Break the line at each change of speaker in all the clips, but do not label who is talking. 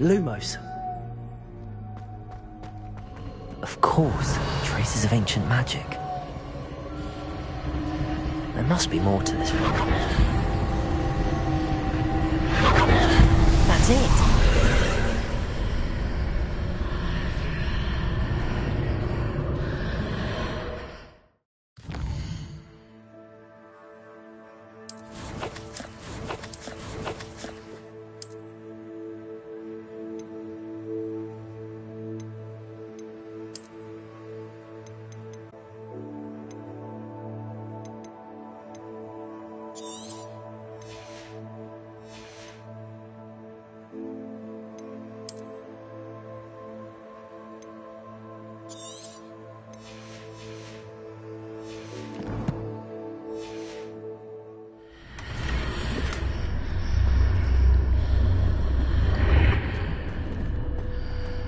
Lumos. Of course, traces of ancient magic. There must be more to this room. That's it!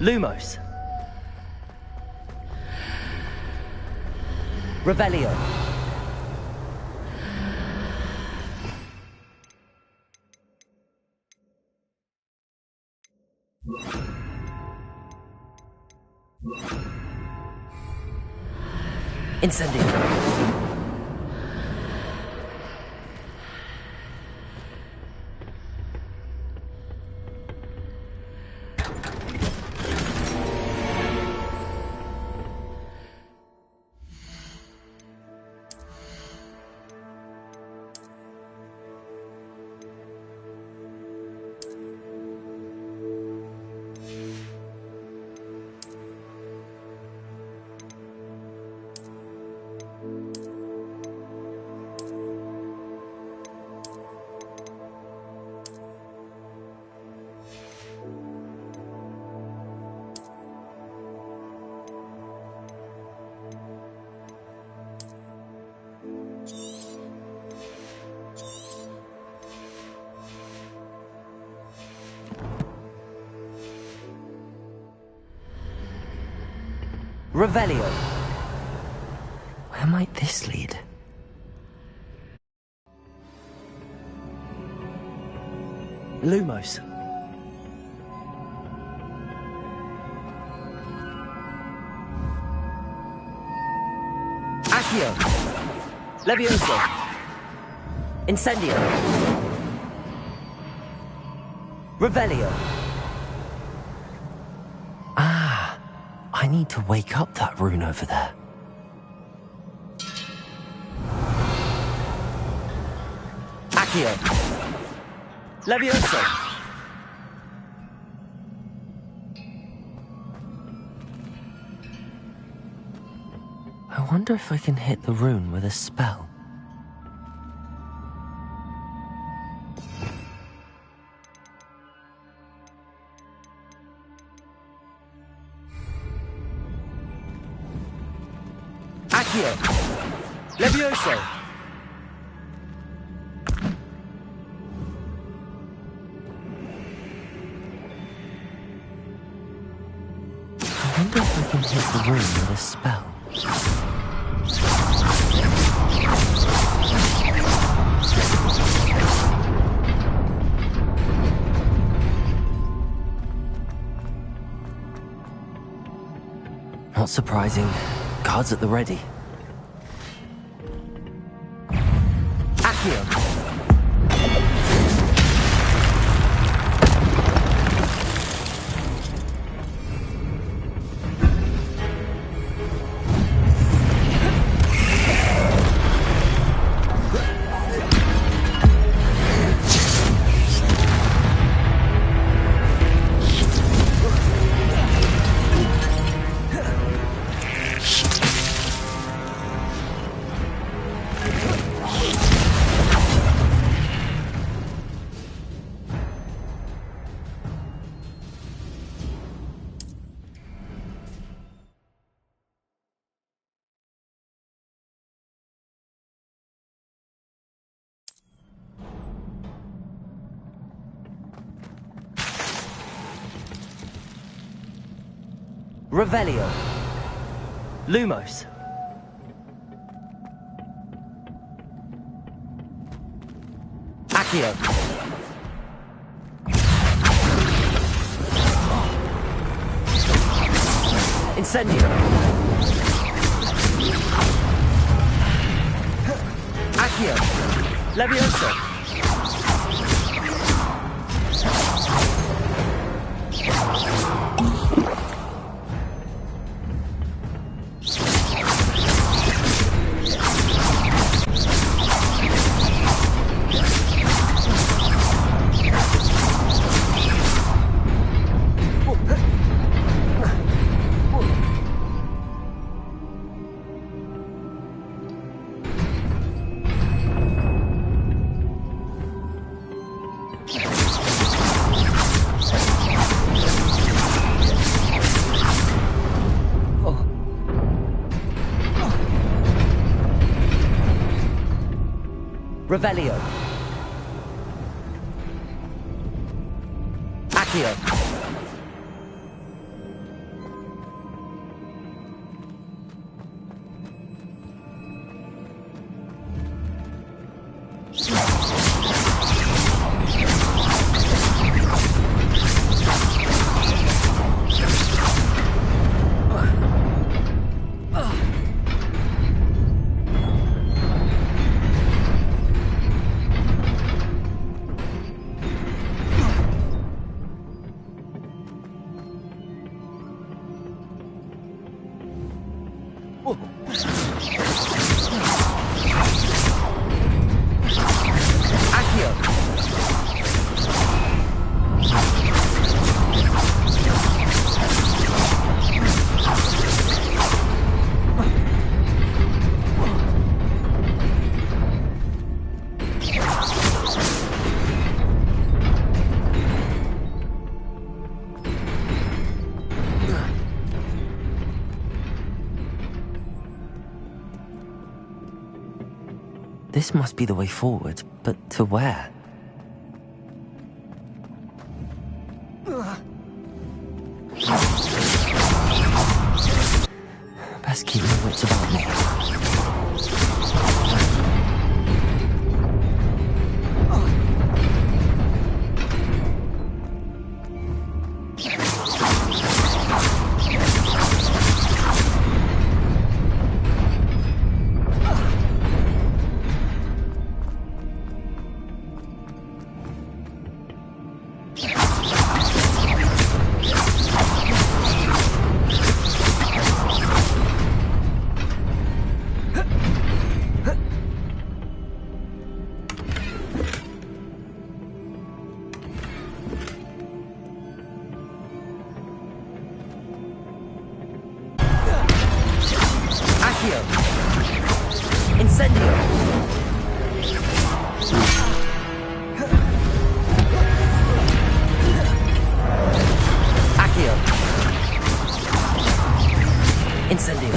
Lumos. Revelio. Incendio. Revelio. Where might this lead? Lumos. Accio. Levioso. Incendio. Revelio. I need to wake up that rune over there. Accio. Levioso. I wonder if I can hit the rune with a spell. Levioso. I wonder if I can hit the room with a spell. Not surprising. Cards at the ready. Accio. Revelio. Lumos. Accio. Incendio. Accio. Levioso. Revelio. Accio. This must be the way forward, but to where? Best keep my wits about me. Incendio! Accio! Incendio!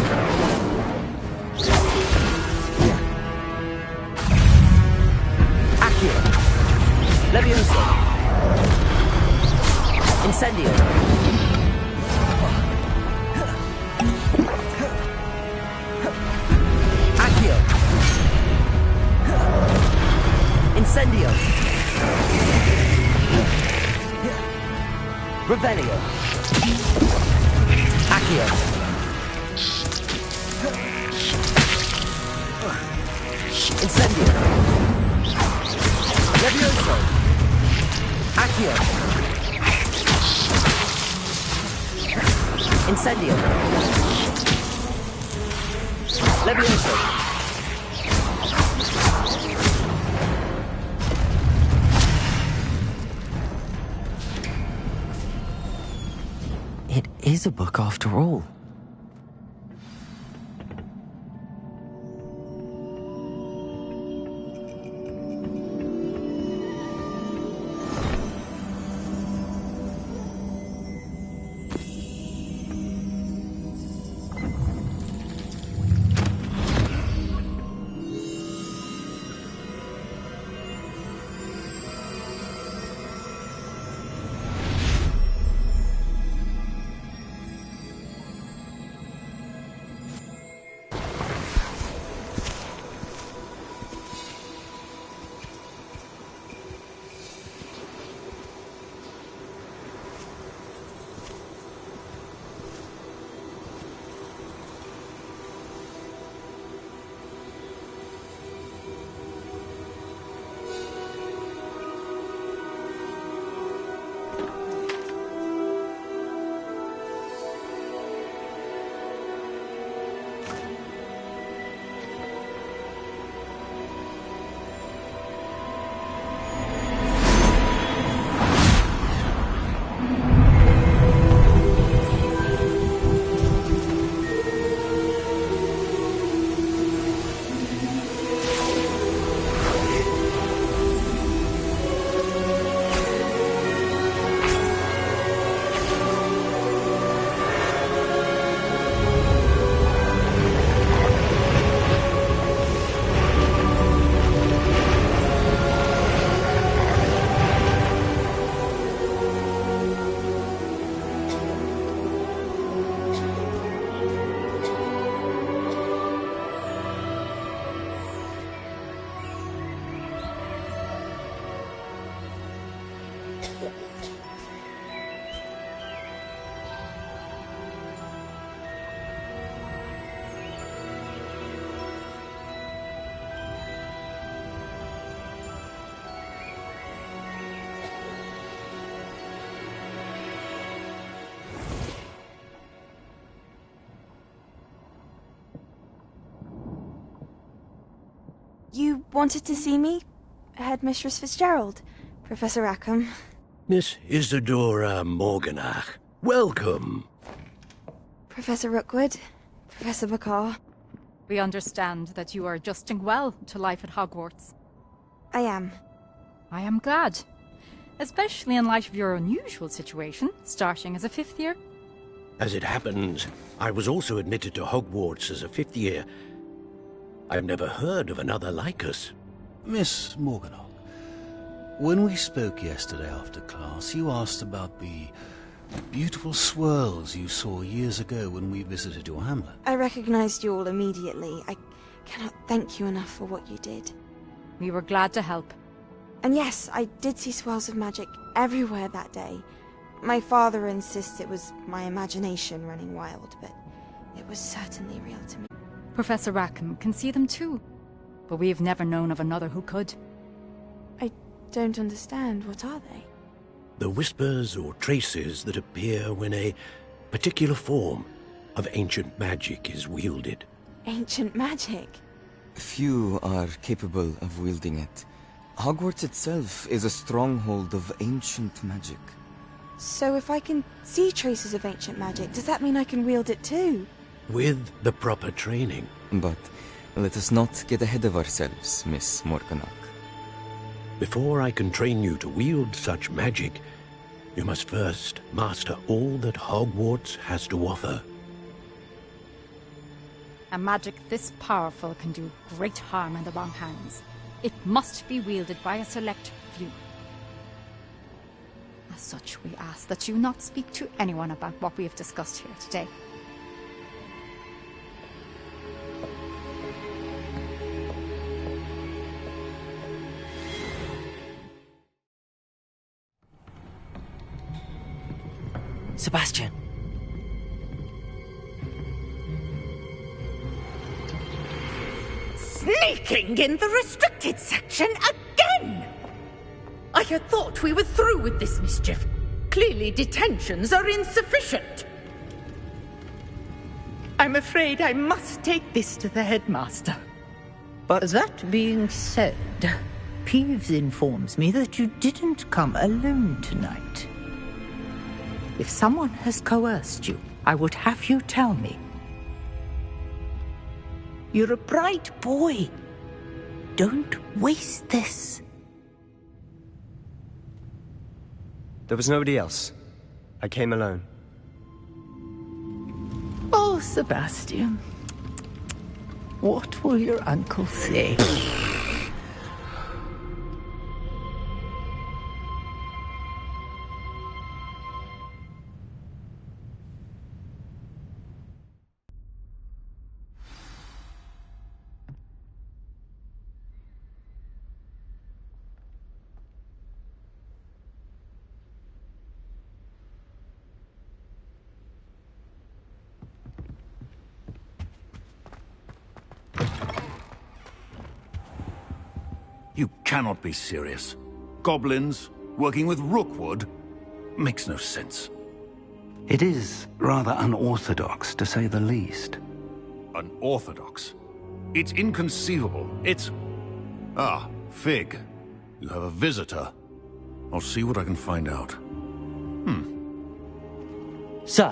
Accio! Levioso! Incendio! Incendio! Revelio! Accio! Incendio! Levioso! Accio! Incendio! Levioso! It is a book after all.
You wanted to see me? Headmistress Fitzgerald, Professor Rackham.
Miss Isadora Morganach, welcome.
Professor Rookwood, Professor Bakar.
We understand that you are adjusting well to life at Hogwarts.
I am.
I am glad. Especially in light of your unusual situation, starting as a 5th year.
As it happens, I was also admitted to Hogwarts as a 5th year. I've never heard of another like us.
Miss Morganach, when we spoke yesterday after class, you asked about the beautiful swirls you saw years ago when we visited your hamlet.
I recognized you all immediately. I cannot thank you enough for what you did.
We were glad to help.
And yes, I did see swirls of magic everywhere that day. My father insists it was my imagination running wild, but it was certainly real to me.
Professor Rackham can see them too, but we have never known of another who could.
I don't understand. What are they?
The whispers or traces that appear when a particular form of ancient magic is wielded.
Ancient magic?
Few are capable of wielding it. Hogwarts itself is a stronghold of ancient magic.
So if I can see traces of ancient magic, does that mean I can wield it too?
With the proper training.
But let us not get ahead of ourselves, Miss Morganach.
Before I can train you to wield such magic, you must first master all that Hogwarts has to offer.
A magic this powerful can do great harm in the wrong hands. It must be wielded by a select few. As such, we ask that you not speak to anyone about what we have discussed here today.
Sebastian.
Sneaking in the restricted section again! I had thought we were through with this mischief. Clearly detentions are insufficient. I'm afraid I must take this to the headmaster.
But that being said, Peeves informs me that you didn't come alone tonight. If someone has coerced you, I would have you tell me. You're a bright boy. Don't waste this.
There was nobody else. I came alone.
Oh, Sebastian. What will your uncle say?
You cannot be serious. Goblins working with Rookwood makes no sense.
It is rather unorthodox, to say the least.
Unorthodox? It's inconceivable. It's... Ah, Fig. You have a visitor. I'll see what I can find out.
Sir,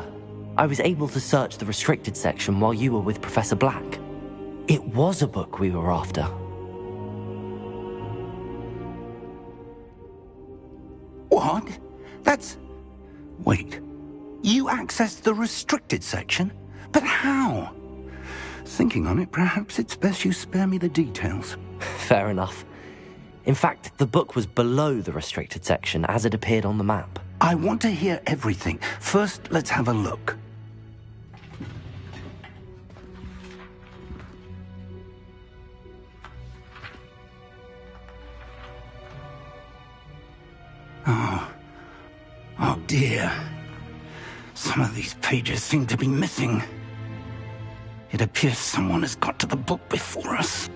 I was able to search the restricted section while you were with Professor Black. It was a book we were after.
What? That's... Wait. You accessed the restricted section? But how? Thinking on it, perhaps it's best you spare me the details.
Fair enough. In fact, the book was below the restricted section as it appeared on the map.
I want to hear everything. First, let's have a look. Oh dear. Some of these pages seem to be missing. It appears someone has got to the book before us.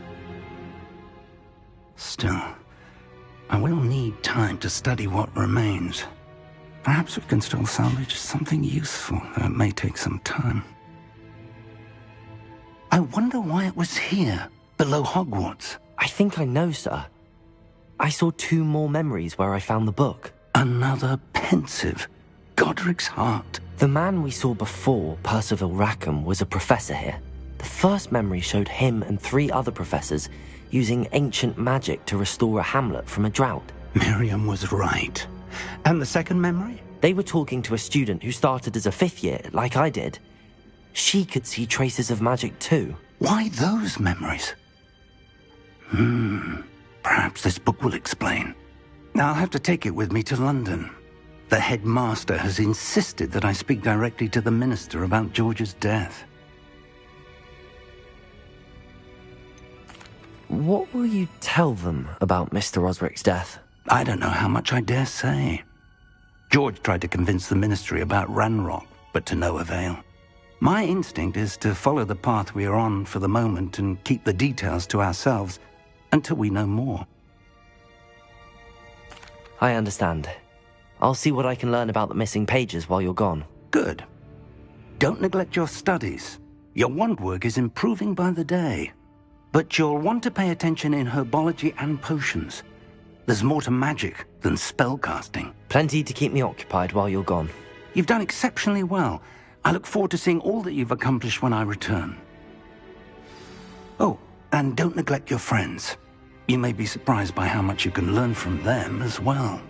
Still, I will need time to study what remains. Perhaps we can still salvage something useful, though it may take some time. I wonder why it was here, below Hogwarts.
I think I know, sir. I saw 2 more memories where I found the book.
Another pensive. Godric's heart.
The man we saw before, Percival Rackham, was a professor here. The first memory showed him and 3 other professors using ancient magic to restore a hamlet from a drought.
Miriam was right. And the second memory?
They were talking to a student who started as a 5th year, like I did. She could see traces of magic too.
Why those memories? Perhaps this book will explain. Now I'll have to take it with me to London. The headmaster has insisted that I speak directly to the minister about George's death.
What will you tell them about Mr. Osric's death?
I don't know how much I dare say. George tried to convince the ministry about Ranrock, but to no avail. My instinct is to follow the path we are on for the moment and keep the details to ourselves until we know more.
I understand. I'll see what I can learn about the missing pages while you're gone.
Good. Don't neglect your studies. Your wand work is improving by the day. But you'll want to pay attention in herbology and potions. There's more to magic than spellcasting.
Plenty to keep me occupied while you're gone.
You've done exceptionally well. I look forward to seeing all that you've accomplished when I return. Oh, and don't neglect your friends. You may be surprised by how much you can learn from them as well.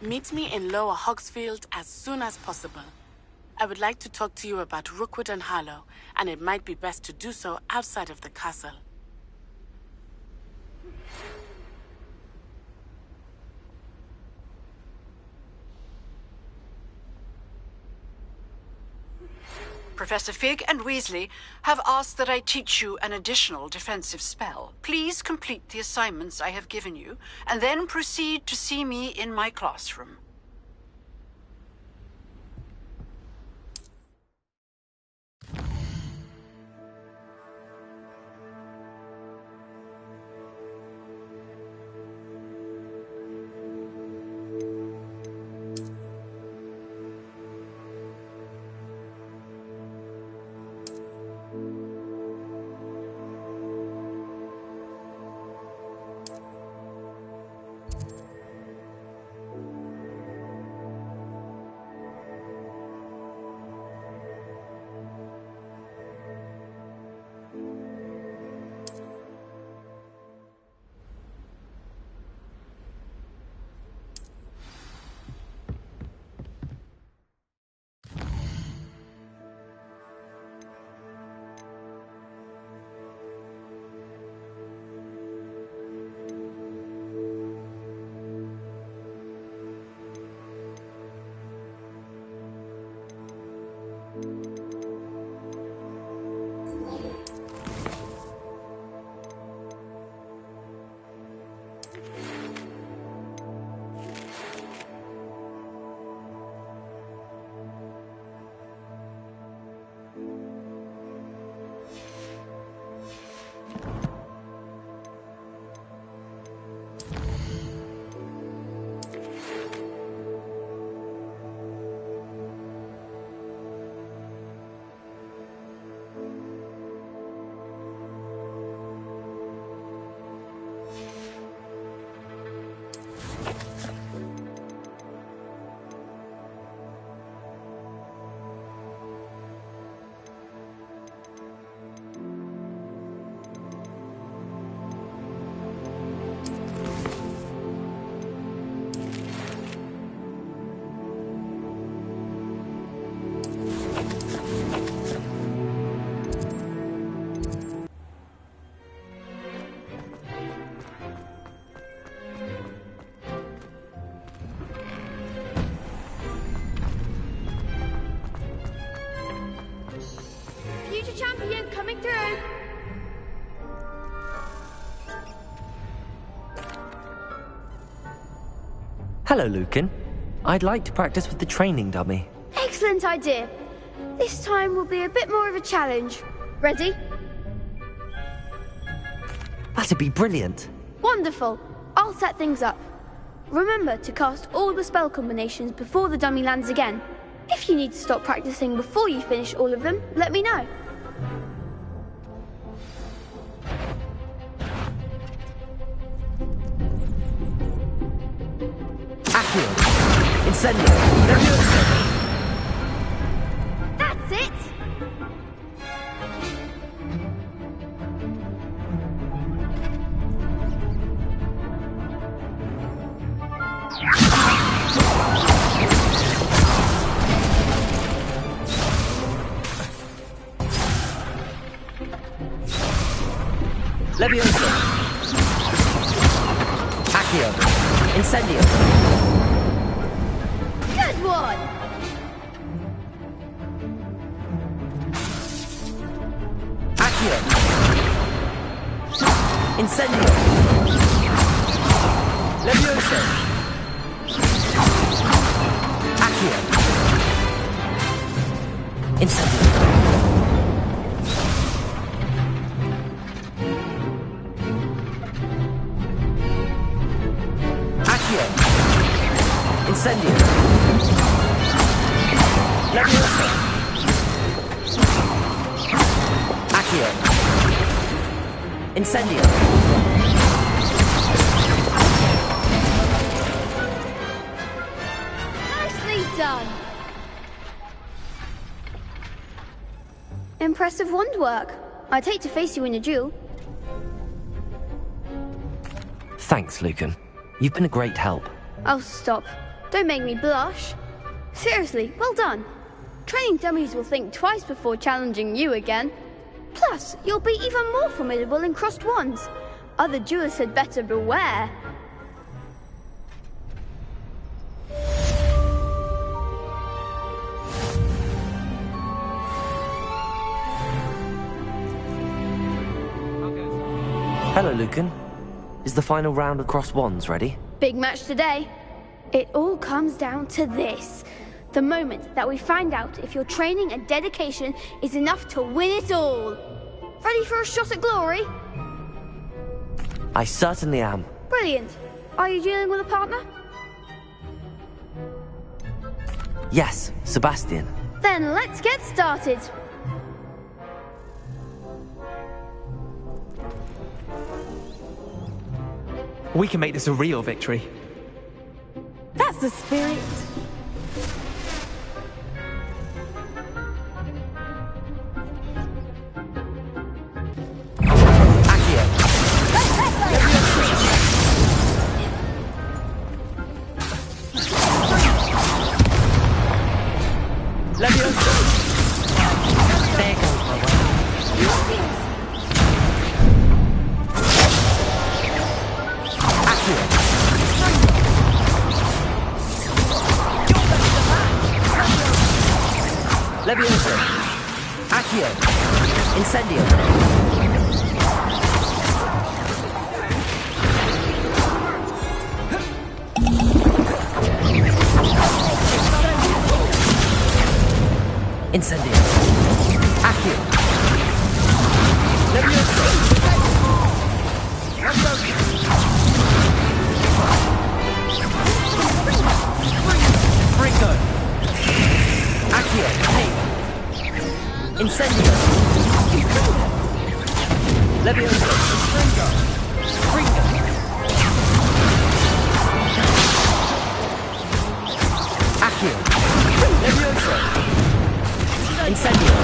Meet me in Lower Hogsfield as soon as possible. I would like to talk to you about Rookwood and Harlow, and it might be best to do so outside of the castle.
Professor Fig and Weasley have asked that I teach you an additional defensive spell. Please complete the assignments I have given you, and then proceed to see me in my classroom.
Hello, Lucan. I'd like to practice with the training dummy.
Excellent idea. This time will be a bit more of a challenge. Ready?
That'd be brilliant.
Wonderful. I'll set things up. Remember to cast all the spell combinations before the dummy lands again. If you need to stop practicing before you finish all of them, let me know.
Accio! Incendio! Leviosa!
That's it!
Leviosa! Accio! Incendio!
Good one!
Accio! Incendio! Leviosa! Accio! Incendio! Accio! Incendio! Leviosa! Accio! Incendio!
Nicely done! Impressive wand work. I'd hate to face you in a duel.
Thanks, Lucan. You've been a great help.
Oh, stop. Don't make me blush. Seriously, well done. Training dummies will think twice before challenging you again. Plus, you'll be even more formidable in crossed wands. Other duelists had better beware.
Hello, Lucan. Is the final round of crossed wands ready?
Big match today. It all comes down to this. The moment that we find out if your training and dedication is enough to win it all. Ready for a shot at glory?
I certainly am.
Brilliant. Are you dealing with a partner?
Yes, Sebastian.
Then let's get started.
We can make this a real victory.
That's the spirit.
Accio! Leviosa! There goes my way. Accio! Leviosa! Accio! Incendio! Incendio! Accio! Leviosa! Fringo! Accio! Hey! Incendio! Leviosa! Fringo! Accio! Leviosa! Incendio!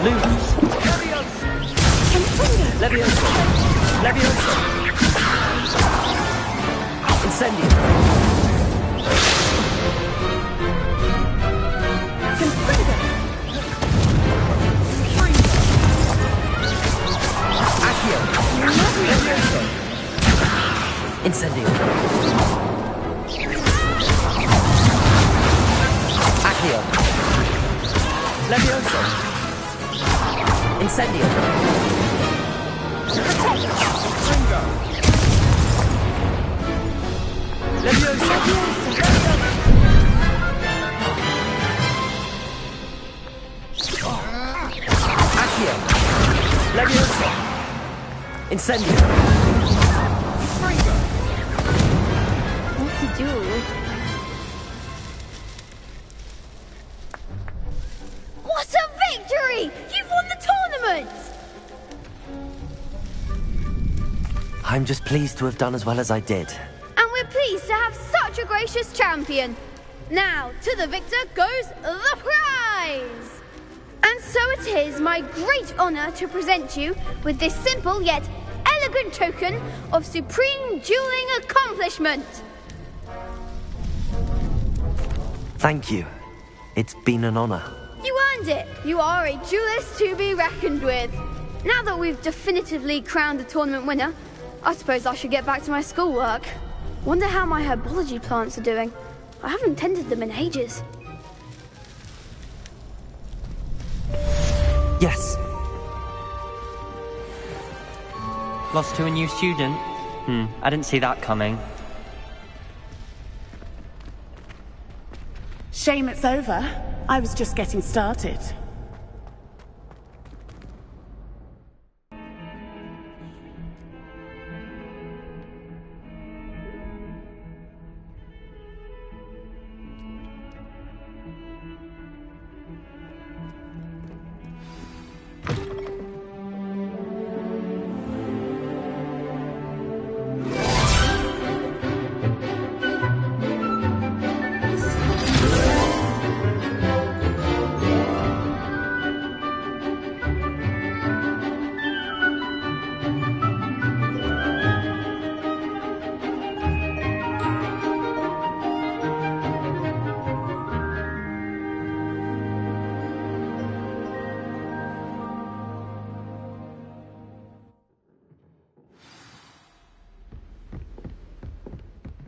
Lose! Leviosa! Leviosa! Incendio! Accio! Leviosa! Incendio! Accio! Leviosa! Incendio!
Leviosa!
Accio! Leviosa! Incendio!
What to do? What a victory! You've won the tournament!
I'm just pleased to have done as well as I did.
And we're pleased to have such a gracious champion. Now, to the victor goes the prize! And so it is my great honor to present you with this simple yet elegant token of supreme dueling accomplishment.
Thank you. It's been an honor.
You earned it. You are a duelist to be reckoned with. Now that we've definitively crowned the tournament winner, I suppose I should get back to my schoolwork. Wonder how my herbology plants are doing. I haven't tended them in ages.
Yes.
Lost to a new student? I didn't see that coming.
Shame it's over. I was just getting started.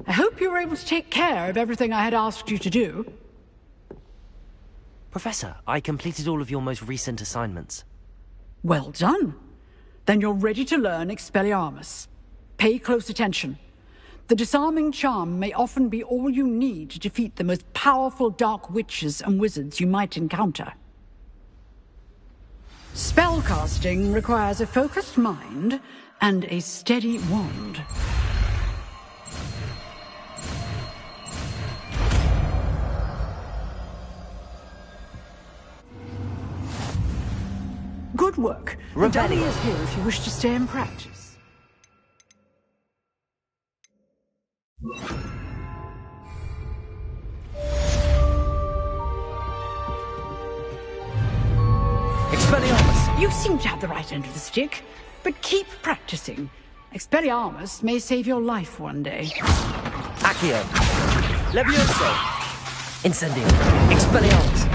I hope you were able to take care of everything I had asked you to do.
Professor, I completed all of your most recent assignments.
Well done. Then you're ready to learn Expelliarmus. Pay close attention. The disarming charm may often be all you need to defeat the most powerful dark witches and wizards you might encounter. Spellcasting requires a focused mind and a steady wand. Good work. Danny is here if you wish to stay and practice.
Expelliarmus!
You seem to have the right end of the stick, but keep practicing. Expelliarmus may save your life one day.
Accio! Levioso! Incendio! Expelliarmus!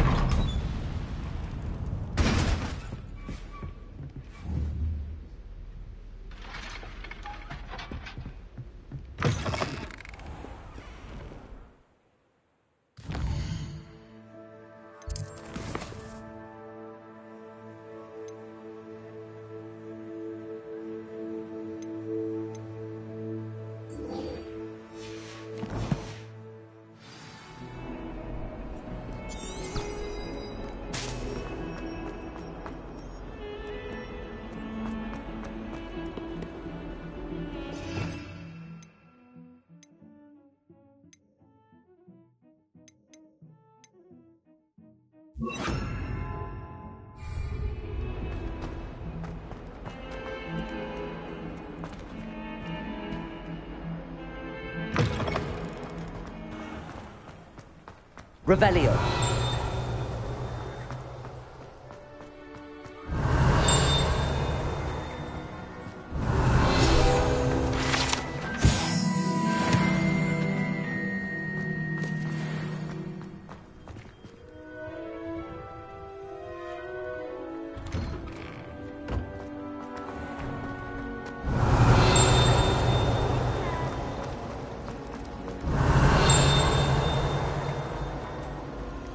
Revelio.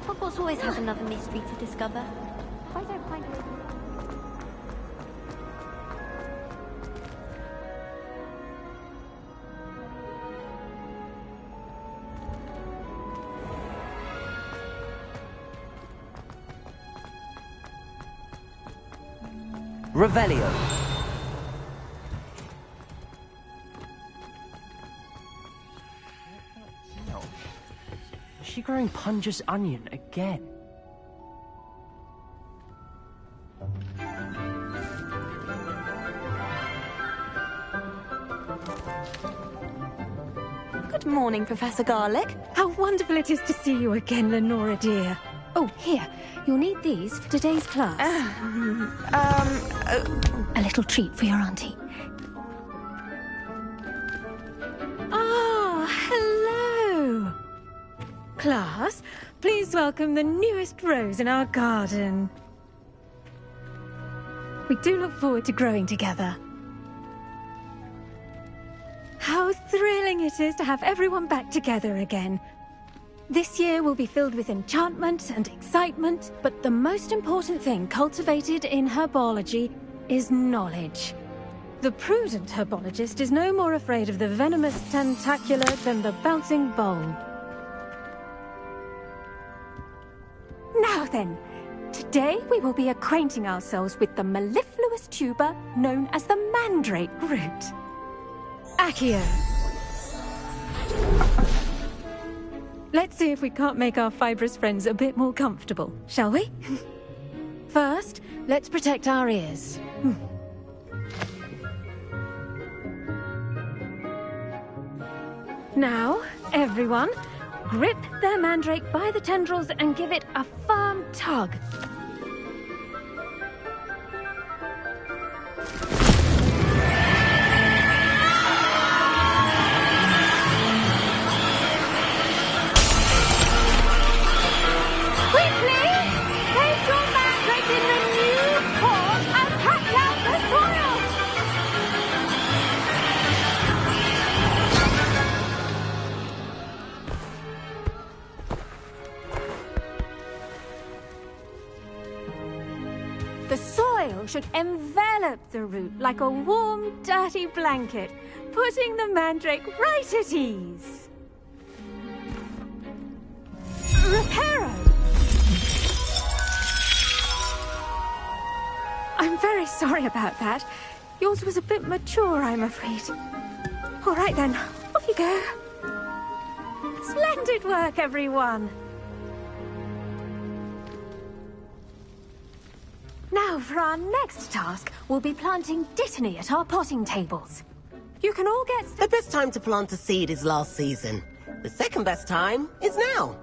Hogwarts always has another mystery to discover. Why don't I find it?
Revelio.
Is she growing Punja's onion again?
Good morning, Professor Garlic.
How wonderful it is to see you again, Lenora dear. Oh, here. You'll need these for today's class. A little treat for your auntie. Ah, hello. Class, please welcome the newest rose in our garden. We do look forward to growing together. How thrilling it is to have everyone back together again. This year will be filled with enchantment and excitement, but the most important thing cultivated in herbology is knowledge. The prudent herbologist is no more afraid of the venomous tentacular than the bouncing bulb. Now then, today we will be acquainting ourselves with the mellifluous tuber known as the mandrake root. Accio. Let's see if we can't make our fibrous friends a bit more comfortable, shall we? First, let's protect our ears. Now, everyone, grip their mandrake by the tendrils and give it a firm tug. The soil should envelop the root like a warm, dirty blanket, putting the mandrake right at ease. Reparo! I'm very sorry about that. Yours was a bit mature, I'm afraid. All right then, off you go. Splendid work, everyone. Now, for our next task, we'll be planting dittany at our potting tables. You can all get...
The best time to plant a seed is last season. The second best time is now.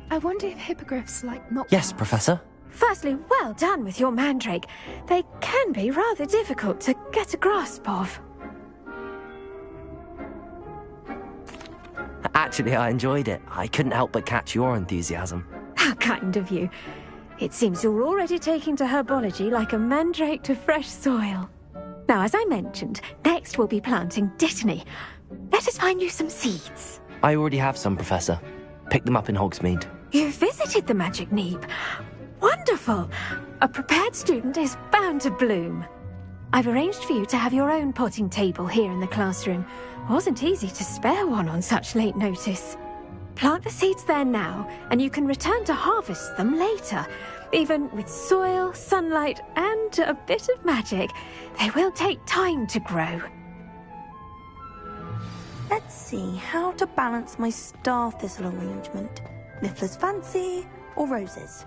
I wonder if hippogriffs like not...
Yes, Professor.
Firstly, well done with your mandrake. They can be rather difficult to get a grasp of.
Actually, I enjoyed it. I couldn't help but catch your enthusiasm.
How kind of you. It seems you're already taking to herbology like a mandrake to fresh soil. Now, as I mentioned, next we'll be planting dittany. Let us find you some seeds.
I already have some, Professor. Picked them up in Hogsmeade.
You visited the Magic Neep. Wonderful! A prepared student is bound to bloom. I've arranged for you to have your own potting table here in the classroom. Wasn't easy to spare one on such late notice. Plant the seeds there now, and you can return to harvest them later. Even with soil, sunlight, and a bit of magic, they will take time to grow.
Let's see how to balance my star thistle arrangement. Niffler's Fancy or roses?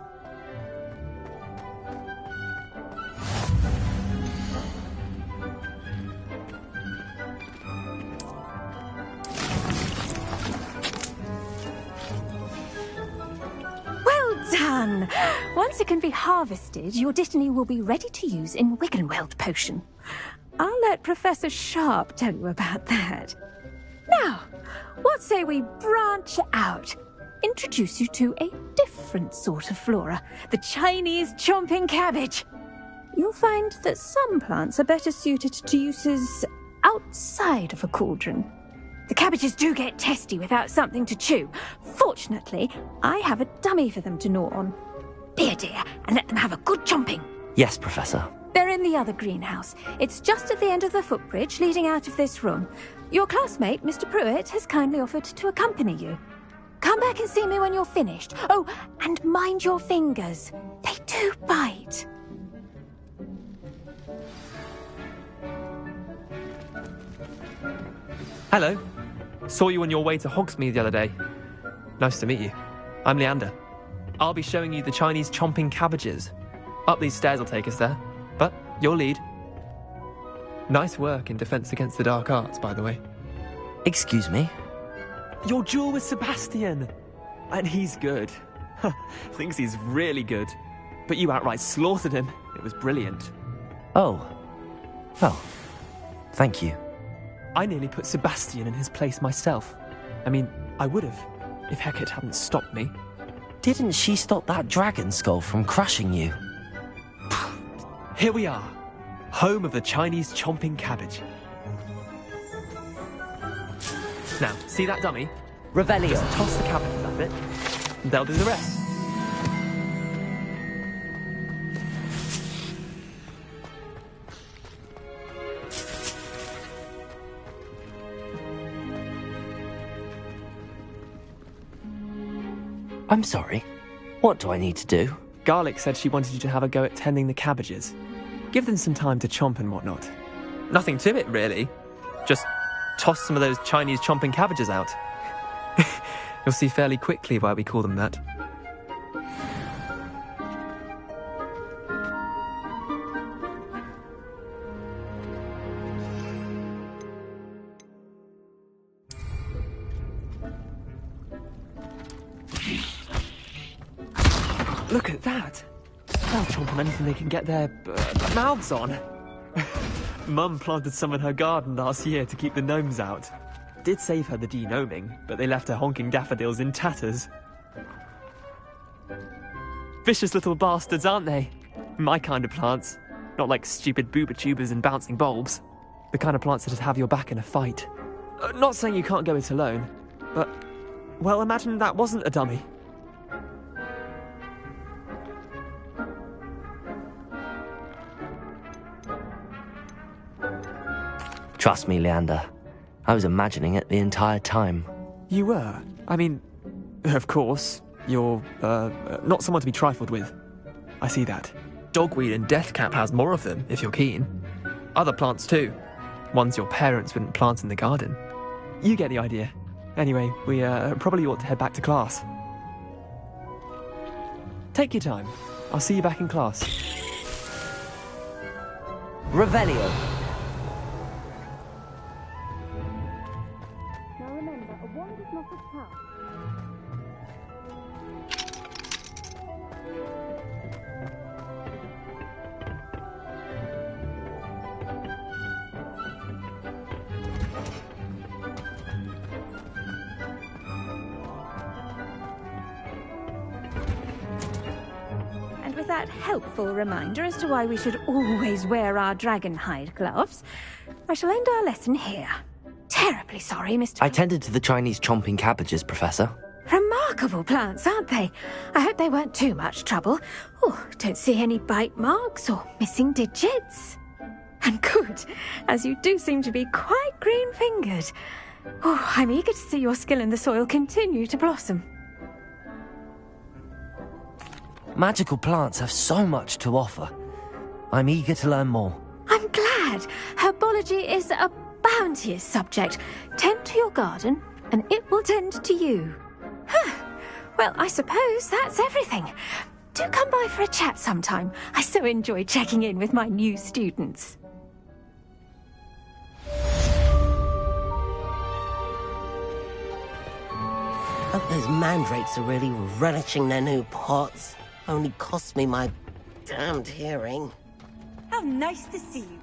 Well done! Once it can be harvested, your dittany will be ready to use in Wiggenweld potion. I'll let Professor Sharp tell you about that. Now, what say we branch out? Introduce you to a different sort of flora, the Chinese chomping cabbage. You'll find that some plants are better suited to uses outside of a cauldron. The cabbages do get testy without something to chew. Fortunately, I have a dummy for them to gnaw on. Be a dear and let them have a good chomping.
Yes, Professor.
They're in in the other greenhouse. It's just at the end of the footbridge leading out of this room. Your classmate, Mr. Pruitt, has kindly offered to accompany you. Come back and see me when you're finished. Oh, and mind your fingers. They do bite.
Hello. Saw you on your way to Hogsmeade the other day. Nice to meet you. I'm Leander. I'll be showing you the Chinese chomping cabbages. Up these stairs will take us there, but your lead. Nice work in Defense Against the Dark Arts, by the way.
Excuse me?
Your duel with Sebastian! And he's good. Thinks he's really good. But you outright slaughtered him. It was brilliant.
Oh. Well, thank you.
I nearly put Sebastian in his place myself. I mean, I would have, if Hecate hadn't stopped me.
Didn't she stop that dragon skull from crushing you?
Here we are, home of the Chinese chomping cabbage. Now, see that dummy?
Revelio.
Just toss the cabbages at it, and they'll do the rest.
I'm sorry. What do I need to do?
Garlic said she wanted you to have a go at tending the cabbages. Give them some time to chomp and whatnot. Nothing to it, really. Just toss some of those Chinese chomping cabbages out. You'll see fairly quickly why we call them that. Look at that! They'll chomp on anything they can get their mouths on. Mum planted some in her garden last year to keep the gnomes out. Did save her the de-gnoming, but they left her honking daffodils in tatters. Vicious little bastards, aren't they? My kind of plants. Not like stupid booba tubers and bouncing bulbs. The kind of plants that'd have your back in a fight. Not saying you can't go it alone, but, well, imagine that wasn't a dummy.
Trust me, Leander. I was imagining it the entire time.
You were? I mean, of course, you're, not someone to be trifled with. I see that. Dogweed and deathcap has more of them, if you're keen. Other plants too. Ones your parents wouldn't plant in the garden. You get the idea. Anyway, we, probably ought to head back to class. Take your time. I'll see you back in class.
Revelio.
Now remember, a wand is not a trap.
And with that helpful reminder as to why we should always wear our dragon hide gloves, I shall end our lesson here. Terribly sorry, Mr.
I tended to the Chinese chomping cabbages, Professor.
Remarkable plants, aren't they? I hope they weren't too much trouble. Oh, don't see any bite marks or missing digits. And good, as you do seem to be quite green-fingered. Oh, I'm eager to see your skill in the soil continue to blossom.
Magical plants have so much to offer. I'm eager to learn more.
I'm glad. Herbology is a bounteous subject. Tend to your garden, and it will tend to you. Well, I suppose that's everything. Do come by for a chat sometime. I so enjoy checking in with my new students.
Hope those mandrakes are really relishing their new pots. Only cost me my damned hearing.
How nice to see you.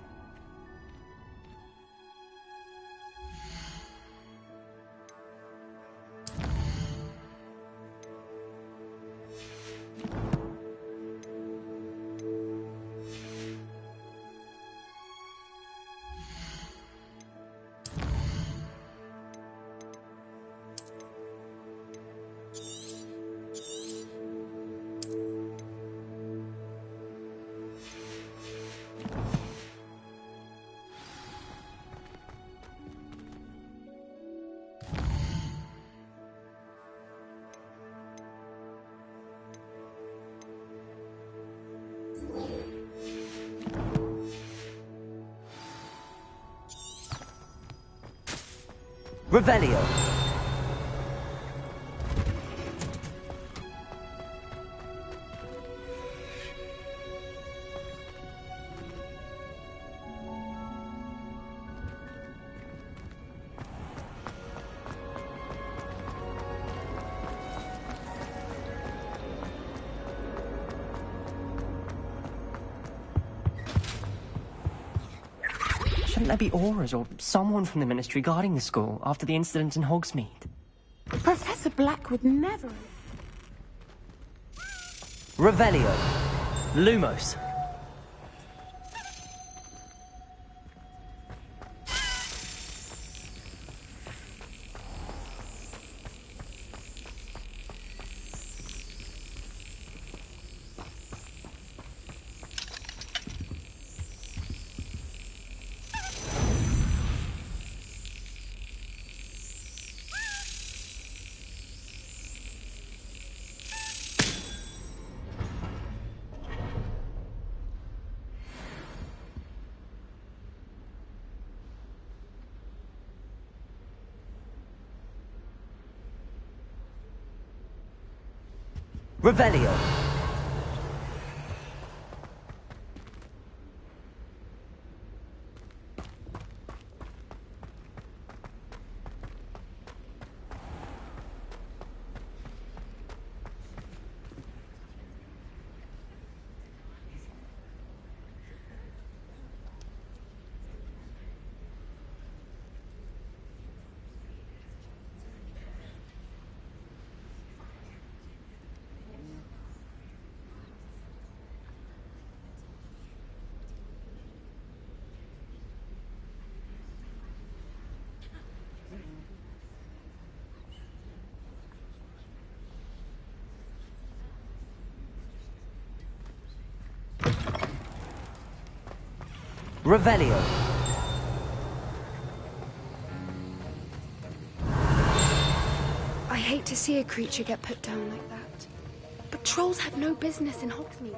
Revelio.
Shouldn't there be Aurors or someone from the Ministry guarding the school after the incident in Hogsmeade?
Professor Black would never...
Revelio.
Lumos.
Revelio. Revelio.
I hate to see a creature get put down like that. But trolls have no business in Hogsmeade.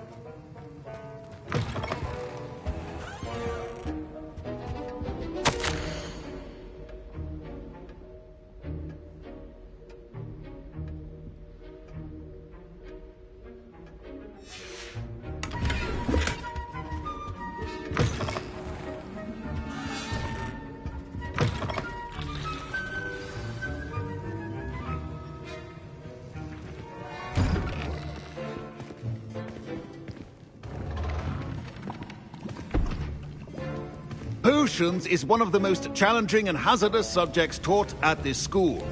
Potions is one of the most challenging and hazardous subjects taught at this school.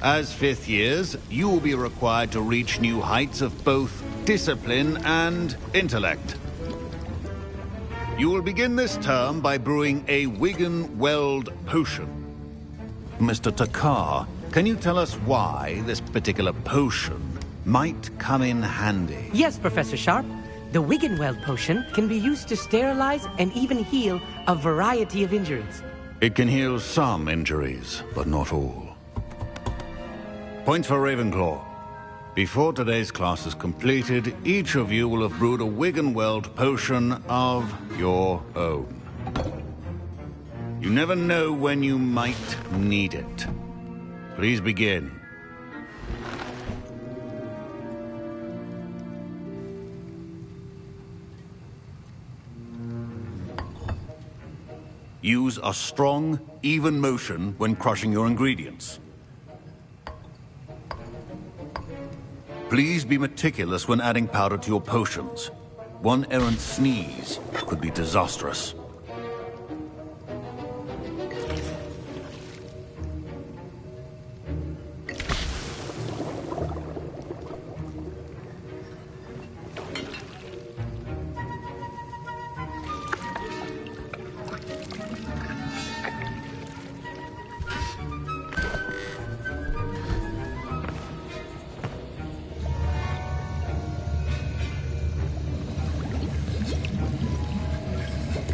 As fifth years, you will be required to reach new heights of both discipline and intellect. You will begin this term by brewing a Wiggenweld potion. Mr. Takar, can you tell us why this particular potion might come in handy?
Yes, Professor Sharp. The Wiggenweld potion can be used to sterilize and even heal a variety of injuries.
It can heal some injuries, but not all. Points for Ravenclaw. Before today's class is completed, each of you will have brewed a Wiggenweld potion of your own. You never know when you might need it. Please begin. Use a strong, even motion when crushing your ingredients. Please be meticulous when adding powder to your potions. One errant sneeze could be disastrous.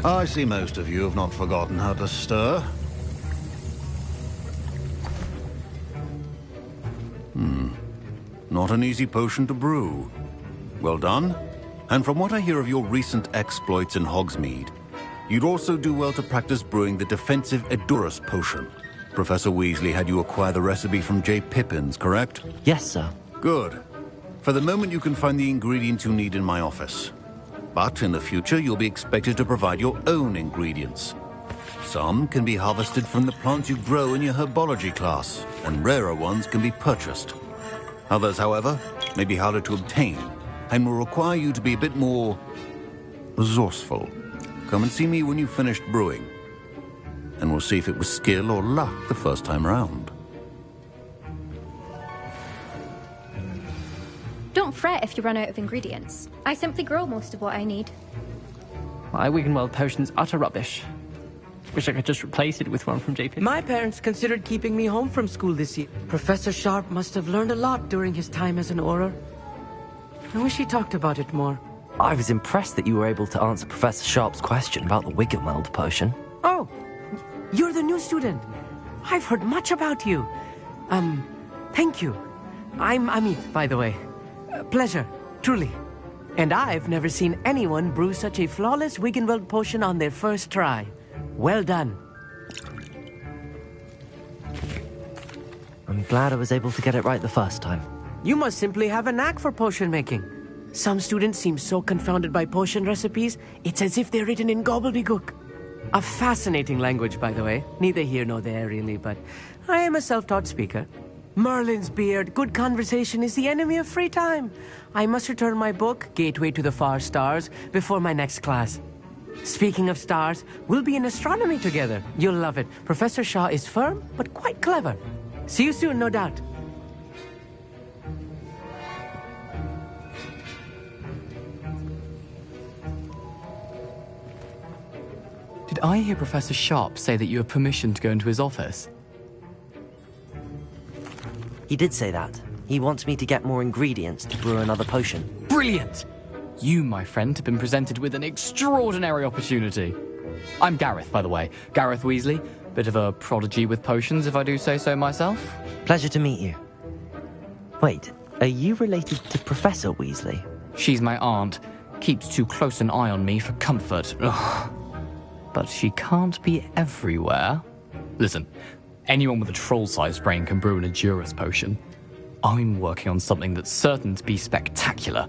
I see most of you have not forgotten how to stir. Not an easy potion to brew. Well done. And from what I hear of your recent exploits in Hogsmeade, you'd also do well to practice brewing the defensive Edurus potion. Professor Weasley had you acquire the recipe from J. Pippin's, correct?
Yes, sir.
Good. For the moment, you can find the ingredients you need in my office. But in the future, you'll be expected to provide your own ingredients. Some can be harvested from the plants you grow in your herbology class, and rarer ones can be purchased. Others, however, may be harder to obtain, and will require you to be a bit more resourceful. Come and see me when you've finished brewing, and we'll see if it was skill or luck the first time around.
Don't fret if you run out of ingredients. I simply grow most of what I need.
My Wiggenweld potion's utter rubbish. Wish I could just replace it with one from JP.
My parents considered keeping me home from school this year. Professor Sharp must have learned a lot during his time as an Auror. I wish he talked about it more.
I was impressed that you were able to answer Professor Sharp's question about the Wiggenweld potion.
Oh, you're the new student. I've heard much about you. Thank you. I'm Amit, by the way. Pleasure, truly. And I've never seen anyone brew such a flawless Wiggenweld potion on their first try. Well done.
I'm glad I was able to get it right the first time.
You must simply have a knack for potion making. Some students seem so confounded by potion recipes, it's as if they're written in gobbledygook. A fascinating language, by the way. Neither here nor there, really, but I am a self-taught speaker. Merlin's beard, good conversation is the enemy of free time. I must return my book, Gateway to the Far Stars, before my next class. Speaking of stars, we'll be in astronomy together. You'll love it. Professor Shaw is firm, but quite clever. See you soon, no doubt.
Did I hear Professor Sharp say that you have permission to go into his office?
He did say that. He wants me to get more ingredients to brew another potion.
Brilliant! You, my friend, have been presented with an extraordinary opportunity. I'm Gareth, by the way. Gareth Weasley. Bit of a prodigy with potions, if I do say so myself.
Pleasure to meet you. Wait, are you related to Professor Weasley?
She's my aunt. Keeps too close an eye on me for comfort. Ugh. But she can't be everywhere. Listen, anyone with a troll-sized brain can brew an Edurus potion. I'm working on something that's certain to be spectacular.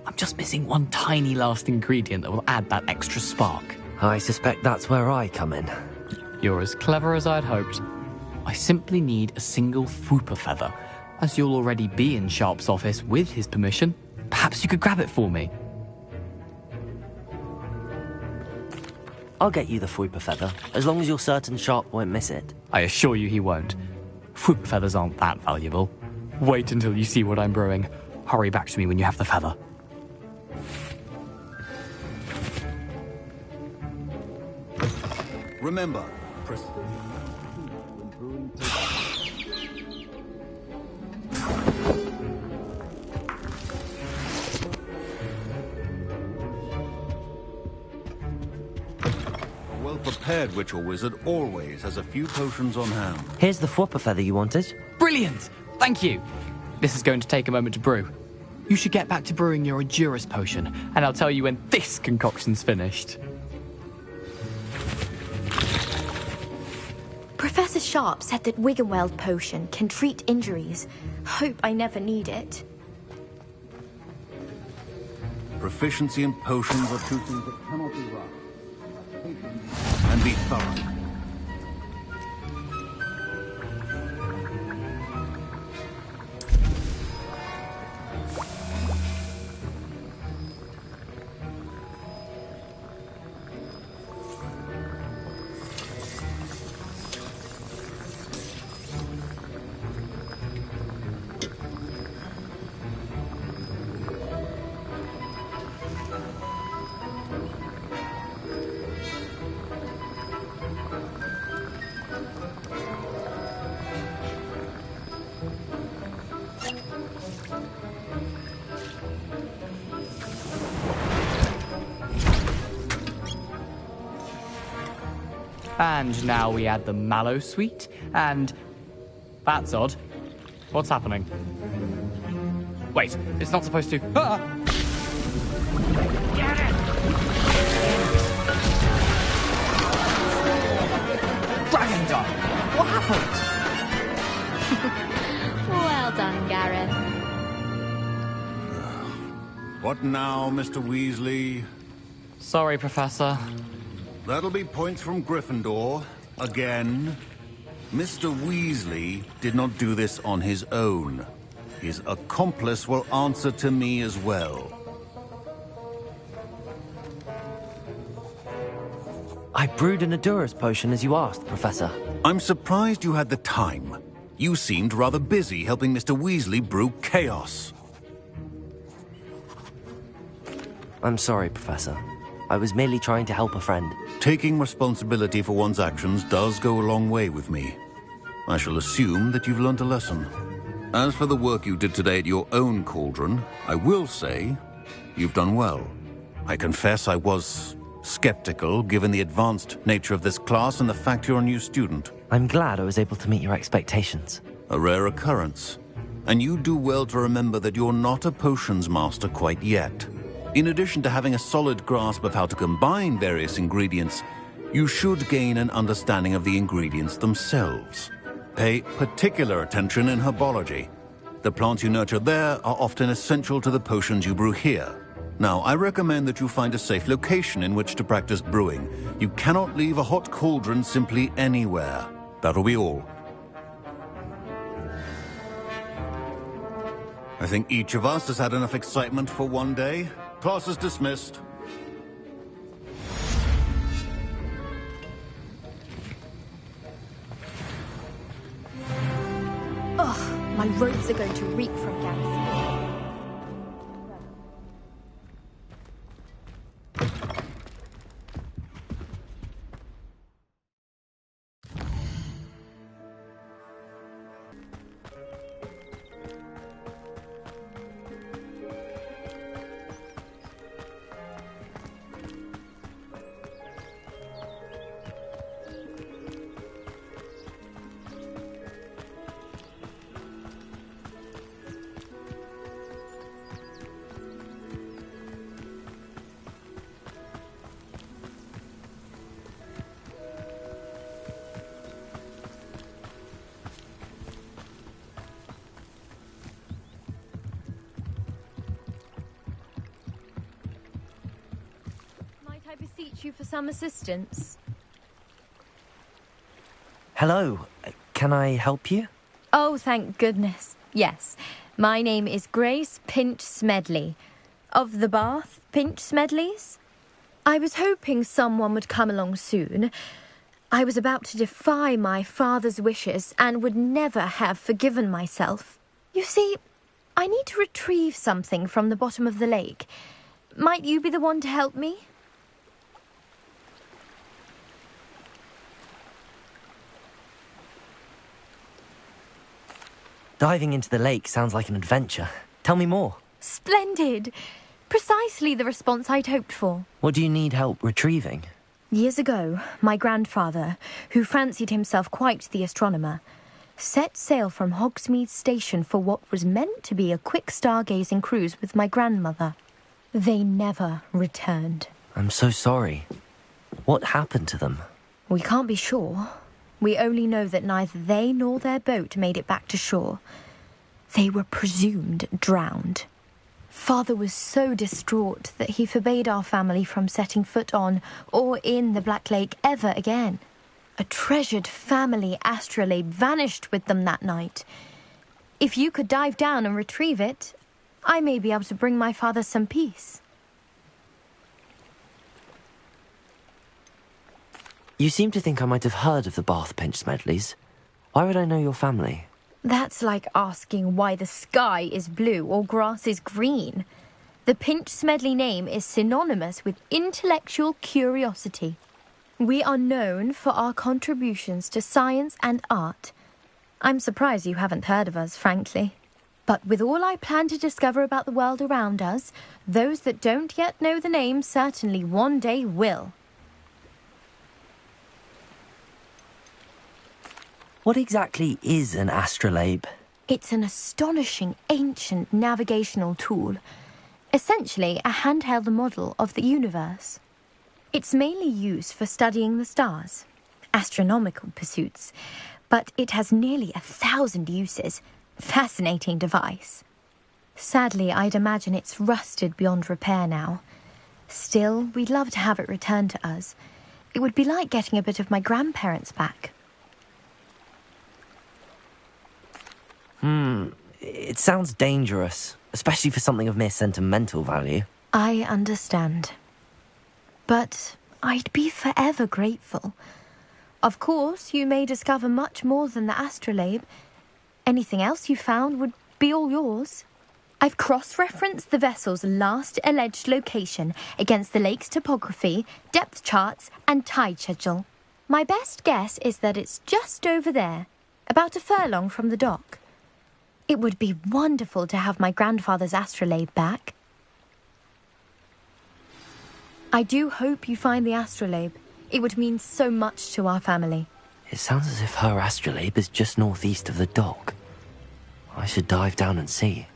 I'm just missing one tiny last ingredient that will add that extra spark.
I suspect that's where I come in.
You're as clever as I'd hoped. I simply need a single Fwooper feather. As you'll already be in Sharp's office with his permission, perhaps you could grab it for me.
I'll get you the Fwooper feather, as long as you're certain Sharp won't miss it.
I assure you he won't. Fwooper feathers aren't that valuable. Wait until you see what I'm brewing. Hurry back to me when you have the feather.
Remember, a well-prepared witch or wizard always has a few potions on hand.
Here's the Fwooper feather you wanted.
Brilliant! Thank you! This is going to take a moment to brew. You should get back to brewing your Edurus potion, and I'll tell you when this concoction's finished.
Professor Sharp said that Wiggenweld potion can treat injuries. Hope I never need it.
Proficiency in potions are two things that cannot be rushed. And be thorough.
And now we add the mallow sweet, and... That's odd. What's happening? Wait, it's not supposed to... Ah! Get it! Dragon Dog! What happened?
What now, Mr. Weasley?
Sorry, Professor.
That'll be points from Gryffindor. Again. Mr. Weasley did not do this on his own. His accomplice will answer to me as well.
I brewed an Adurus potion as you asked, Professor.
I'm surprised you had the time. You seemed rather busy helping Mr. Weasley brew chaos.
I'm sorry, Professor. I was merely trying to help a friend.
Taking responsibility for one's actions does go a long way with me. I shall assume that you've learnt a lesson. As for the work you did today at your own cauldron, I will say you've done well. I confess I was skeptical, given the advanced nature of this class and the fact you're a new student.
I'm glad I was able to meet your expectations.
A rare occurrence. And you do well to remember that you're not a potions master quite yet. In addition to having a solid grasp of how to combine various ingredients, you should gain an understanding of the ingredients themselves. Pay particular attention in herbology. The plants you nurture there are often essential to the potions you brew here. Now, I recommend that you find a safe location in which to practice brewing. You cannot leave a hot cauldron simply anywhere. That'll be all. I think each of us has had enough excitement for one day. Class is dismissed.
Ugh, my robes are going to reek from gas.
I beseech you for some assistance?
Hello. Can I help you?
Oh, thank goodness. Yes. My name is Grace Pinch Smedley. Of the Bath Pinch Smedleys? I was hoping someone would come along soon. I was about to defy my father's wishes and would never have forgiven myself. You see, I need to retrieve something from the bottom of the lake. Might you be the one to help me?
Diving into the lake sounds like an adventure. Tell me more.
Splendid! Precisely the response I'd hoped for.
What do you need help retrieving?
Years ago, my grandfather, who fancied himself quite the astronomer, set sail from Hogsmeade Station for what was meant to be a quick stargazing cruise with my grandmother. They never returned.
I'm so sorry. What happened to them?
We can't be sure. We only know that neither they nor their boat made it back to shore. They were presumed drowned. Father was so distraught that he forbade our family from setting foot on or in the Black Lake ever again. A treasured family astrolabe vanished with them that night. If you could dive down and retrieve it, I may be able to bring my father some peace.
You seem to think I might have heard of the Bath Pinch Smedleys. Why would I know your family?
That's like asking why the sky is blue or grass is green. The Pinch Smedley name is synonymous with intellectual curiosity. We are known for our contributions to science and art. I'm surprised you haven't heard of us, frankly. But with all I plan to discover about the world around us, those that don't yet know the name certainly one day will.
What exactly is an astrolabe?
It's an astonishing ancient navigational tool. Essentially a handheld model of the universe. It's mainly used for studying the stars, astronomical pursuits, but it has nearly 1,000 uses. Fascinating device. Sadly, I'd imagine it's rusted beyond repair now. Still, we'd love to have it returned to us. It would be like getting a bit of my grandparents back.
It sounds dangerous, especially for something of mere sentimental value.
I understand. But I'd be forever grateful. Of course, you may discover much more than the astrolabe. Anything else you found would be all yours. I've cross-referenced the vessel's last alleged location against the lake's topography, depth charts, and tide schedule. My best guess is that it's just over there, about a furlong from the dock. It would be wonderful to have my grandfather's astrolabe back. I do hope you find the astrolabe. It would mean so much to our family.
It sounds as if her astrolabe is just northeast of the dock. I should dive down and see.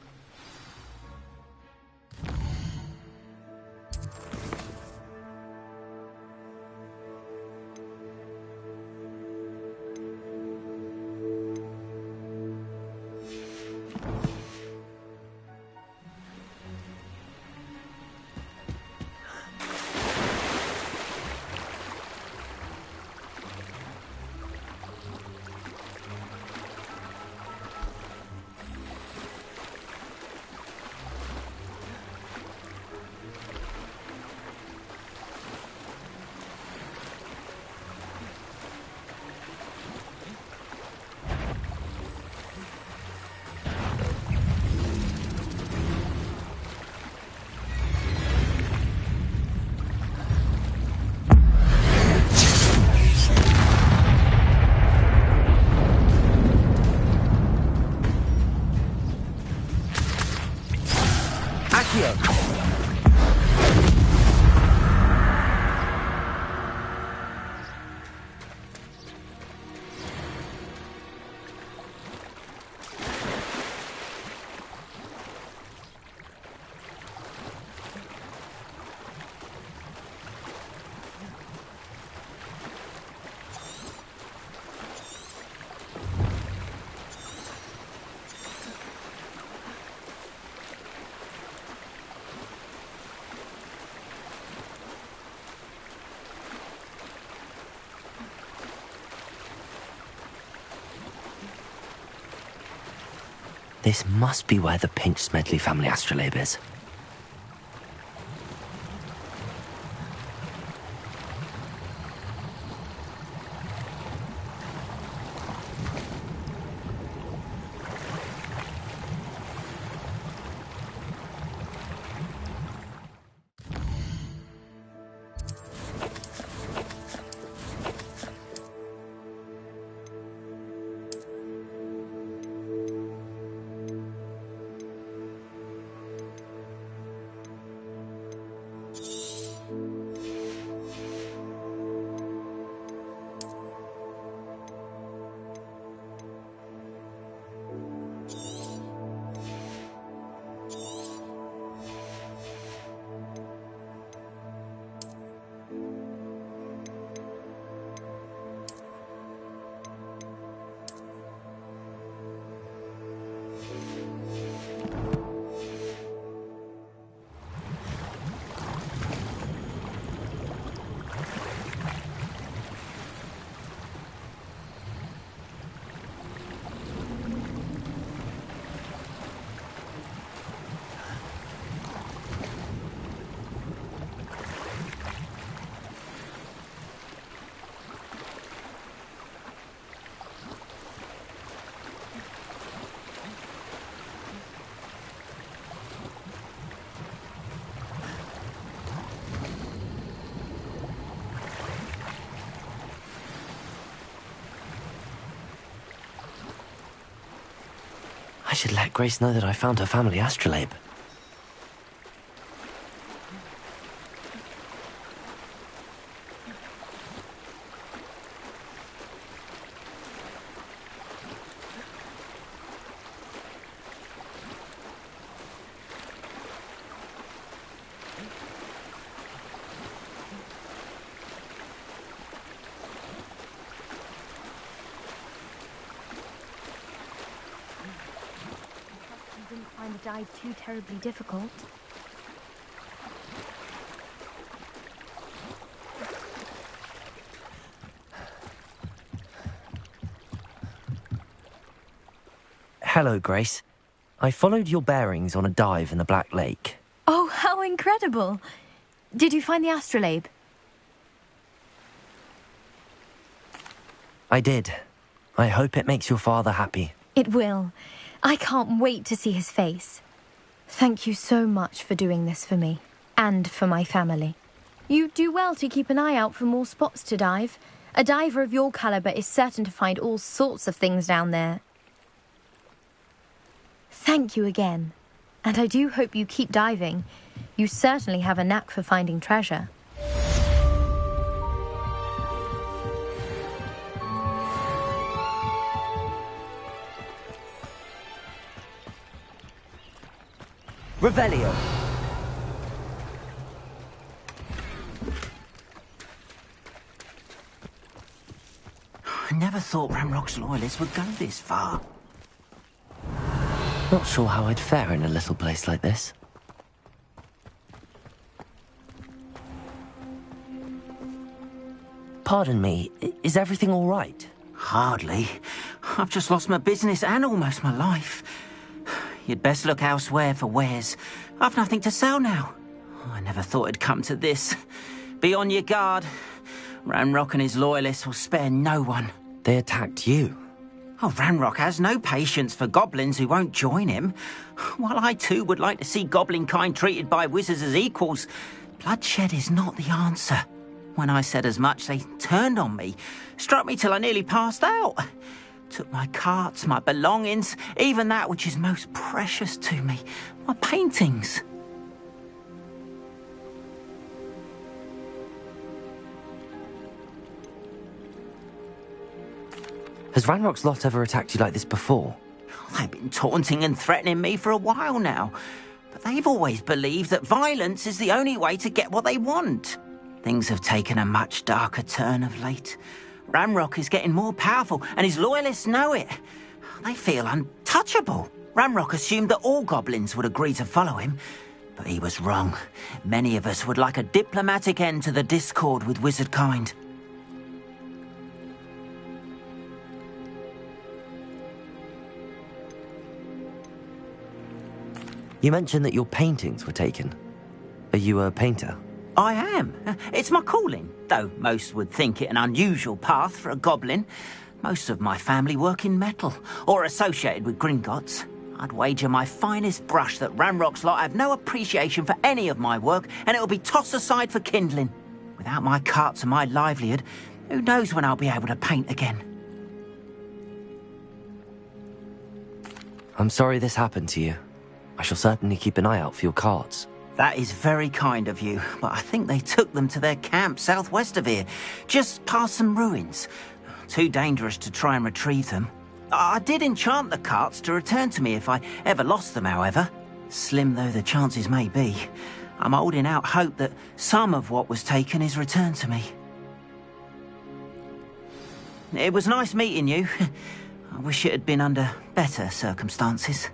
This must be where the Pinch Smedley family astrolabe is. I should let Grace know that I found her family astrolabe.
a dive too terribly difficult.
Hello, Grace. I followed your bearings on a dive in the Black Lake.
Oh, how incredible! Did you find the astrolabe?
I did. I hope it makes your father happy.
It will. I can't wait to see his face. Thank you so much for doing this for me, and for my family. You do well to keep an eye out for more spots to dive. A diver of your caliber is certain to find all sorts of things down there. Thank you again. And I do hope you keep diving. You certainly have a knack for finding treasure.
Revelio.
I never thought Ranrock's loyalists would go this far.
Not sure how I'd fare in a little place like this. Pardon me, is everything all right?
Hardly. I've just lost my business and almost my life. You'd best look elsewhere for wares. I've nothing to sell now. I never thought it'd come to this. Be on your guard. Ranrock and his loyalists will spare no one.
They attacked you.
Oh, Ranrock has no patience for goblins who won't join him. While I too would like to see goblin kind treated by wizards as equals, bloodshed is not the answer. When I said as much, they turned on me, struck me till I nearly passed out. Took my carts, my belongings, even that which is most precious to me, my paintings.
Has Ranrock's lot ever attacked you like this before?
They've been taunting and threatening me for a while now, but they've always believed that violence is the only way to get what they want. Things have taken a much darker turn of late. Ranrock is getting more powerful, and his loyalists know it. They feel untouchable. Ranrock assumed that all goblins would agree to follow him, but he was wrong. Many of us would like a diplomatic end to the discord with wizard kind.
You mentioned that your paintings were taken. Are you a painter?
I am. It's my calling, though most would think it an unusual path for a goblin. Most of my family work in metal, or associated with Gringotts. I'd wager my finest brush that Ranrock's lot have no appreciation for any of my work, and it'll be tossed aside for kindling. Without my carts and my livelihood, who knows when I'll be able to paint again.
I'm sorry this happened to you. I shall certainly keep an eye out for your carts.
That is very kind of you, but I think they took them to their camp southwest of here, just past some ruins. Too dangerous to try and retrieve them. I did enchant the carts to return to me if I ever lost them, however. Slim though the chances may be, I'm holding out hope that some of what was taken is returned to me. It was nice meeting you. I wish it had been under better circumstances.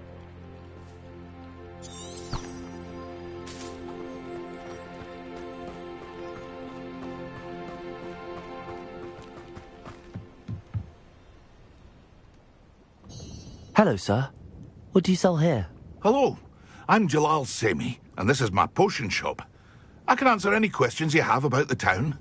Hello, sir. What do you sell here?
Hello, I'm Jalal Semi, and this is my potion shop. I can answer any questions you have about the town.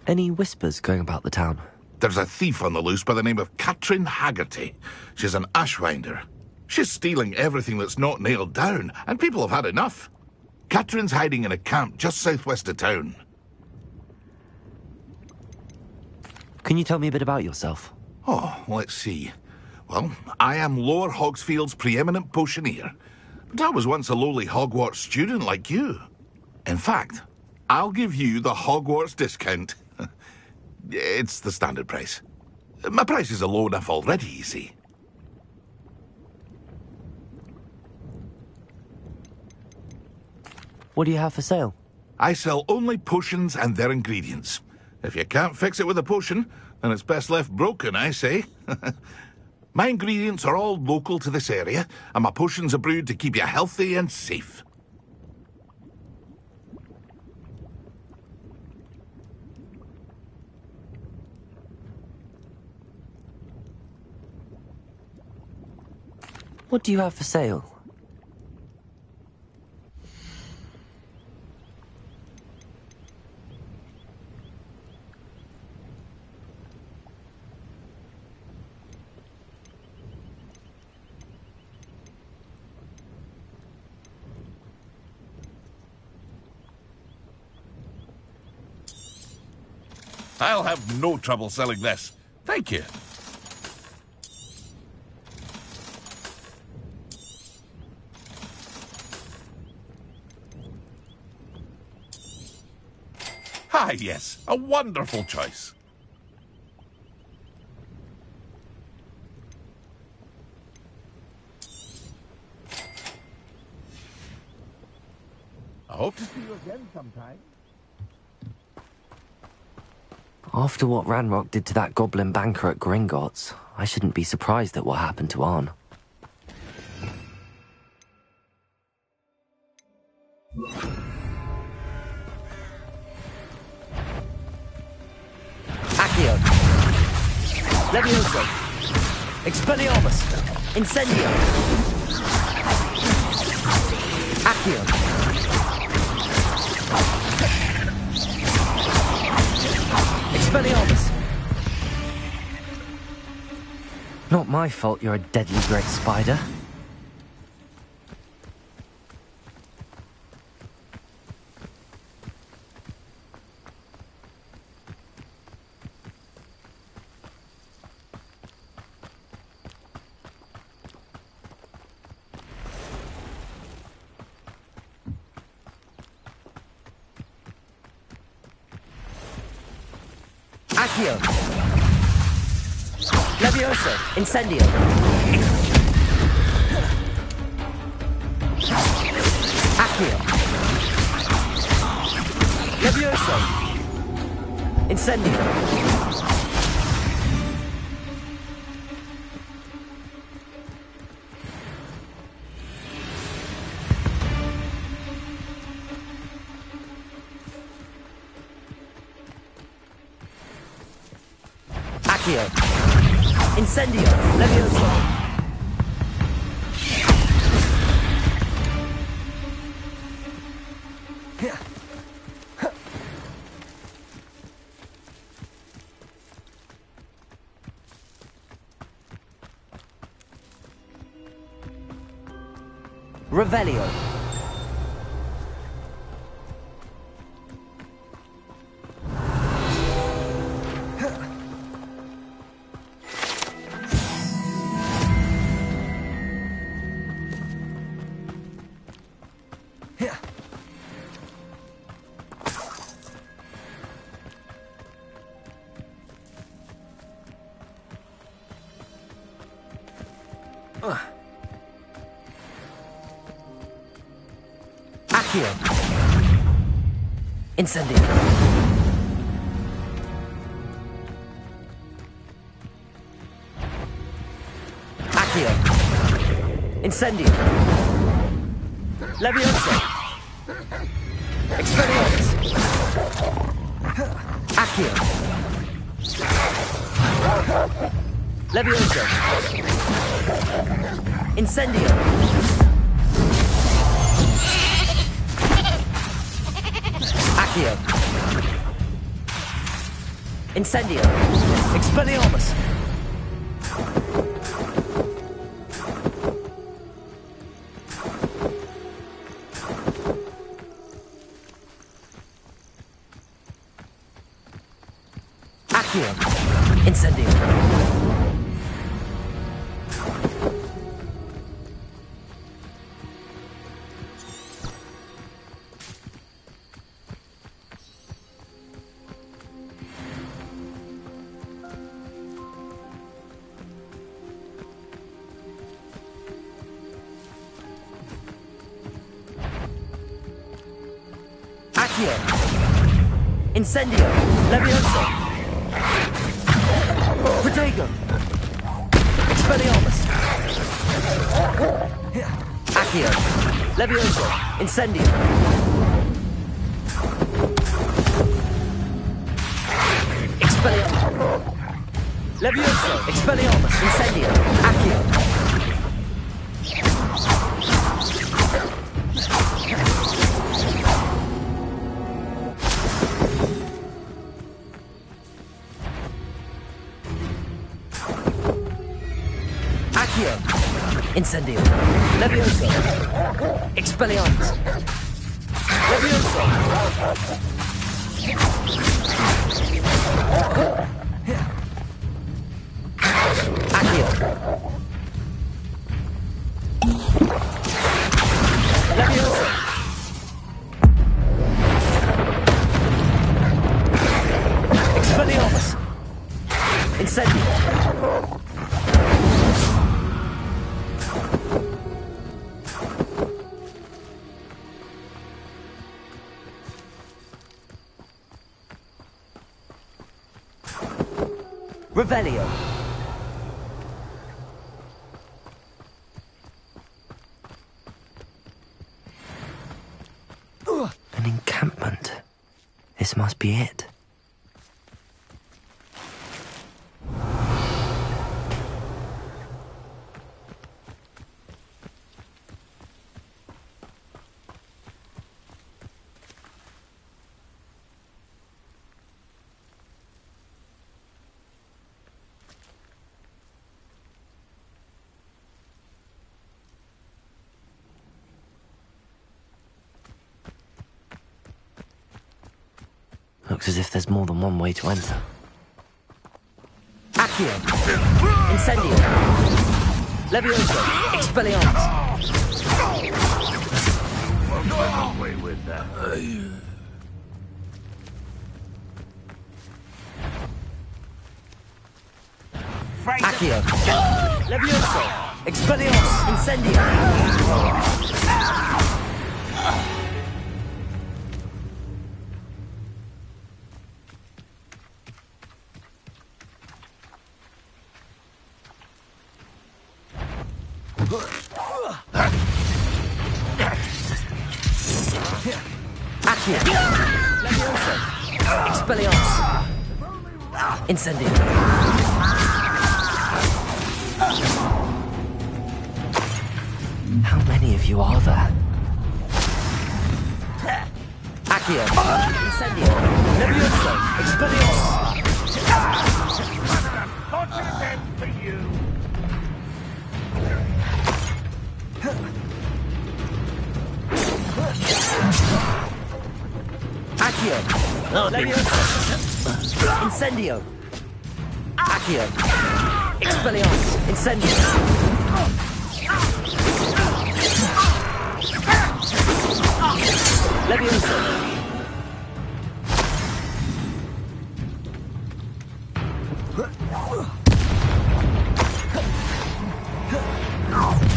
Any whispers going about the town?
There's a thief on the loose by the name of Katrin Haggerty. She's an ashwinder. She's stealing everything that's not nailed down, and people have had enough. Katrin's hiding in a camp just southwest of town.
Can you tell me a bit about yourself?
Oh, let's see. Well, I am Lower Hogsfield's preeminent potioneer, but I was once a lowly Hogwarts student like you. In fact, I'll give you the Hogwarts discount. It's the standard price. My prices are low enough already, you see.
What do you have for sale?
I sell only potions and their ingredients. If you can't fix it with a potion, then it's best left broken, I say. My ingredients are all local to this area, and my potions are brewed to keep you healthy and safe.
What do you have for sale?
I'll have no trouble selling this. Thank you. Ah, yes, a wonderful choice. I hope to see you again sometime.
After what Ranrock did to that goblin banker at Gringotts, I shouldn't be surprised at what happened to Arn.
Accio! Levioso! Expelliarmus! Incendio! Accio! Expelliarmus!
Not my fault you're a deadly great spider.
Accio! Levioso! Incendio! Accio! Levioso! Incendio! Accio! Incendio! Levioso! Revelio! Accio! Incendio! Accio! Incendio! Levioso! Expelliarmus! Accio! Levioso! Incendio! Accio! Incendio! Expelliarmus! Accio! Incendio! Accio! Incendio! Levioso! Protego! Expelliarmus! Accio! Levioso! Incendio! Expelliarmus! Levioso! Expelliarmus! Incendio! Accio! Accio! Incendio! Levioso! Expelliarmus! Levioso! Accio! Levioso! Expelliarmus! Incendio! Revelio.
An encampment. This must be it. Looks as if there's more than one way to enter.
Accio! Incendio! Levioso! Expelliarmus!
Away with that.
Accio! Levioso! Expelliarmus! Incendio! Accio! Levioso! Expelliarmus! Incendio!
How many of you are there?
Accio! Incendio! Levioso! Expelliarmus!
For you.
Accio! Levioso! Incendio! Accio! Expelliarmus! Incendio! Levioso!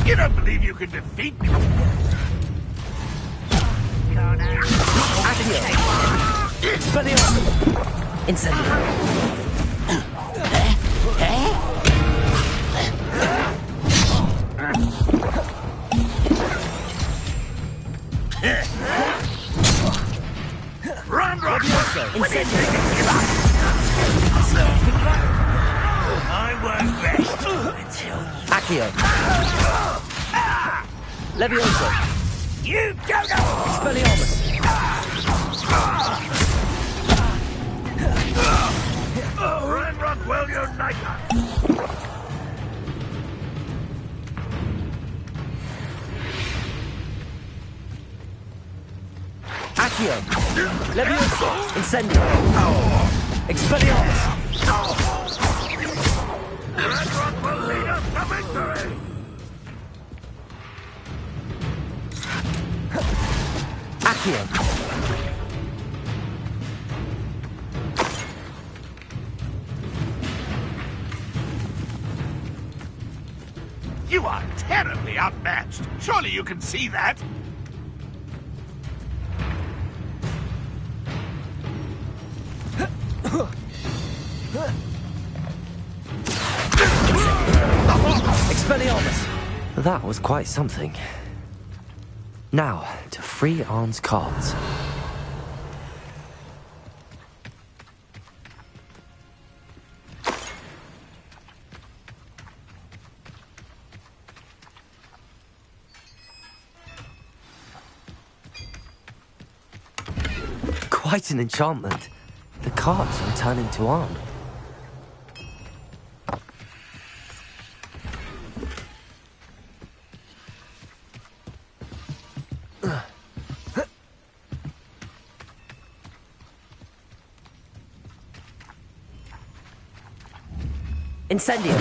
You don't believe you can defeat me?
Accio! Expelliarmus! Incendio!
Run,
Levioso! Incendio!
I won't rest until
Accio! Levioso!
you don't know.
Expelliarmus!
Run, Rockwell, you're nicer.
Accio! Levioso! Incendio! Expelliarmus!
Run, Rockwell, lead us to victory.
Accio!
You are terribly outmatched. Surely you can see that. The Hawk
Expelliarmus!
That was quite something. Now, to free Arn's cards. Quite an enchantment. The cards are returning to Arn.
Incendio!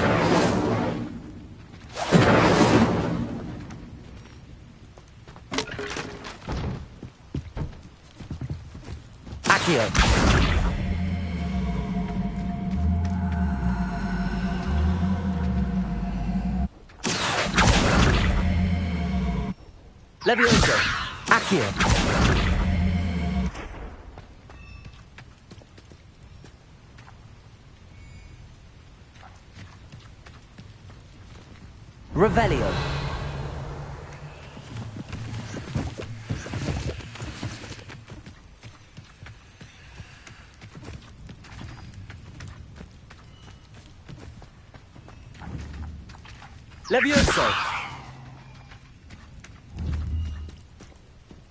Accio! Levioso! Accio! Revelio. Levioso.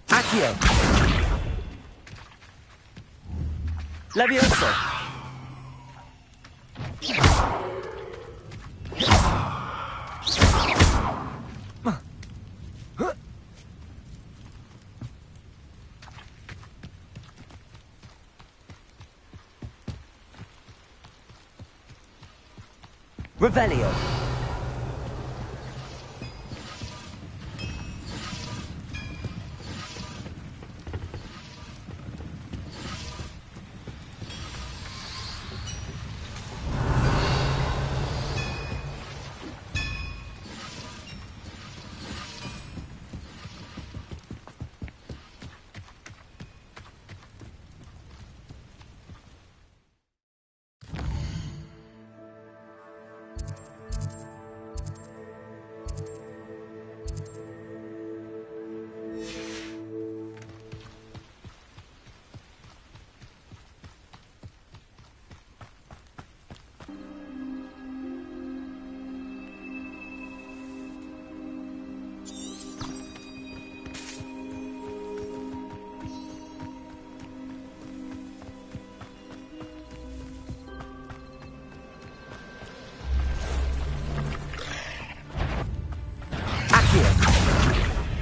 Accio. Levioso. Revelio.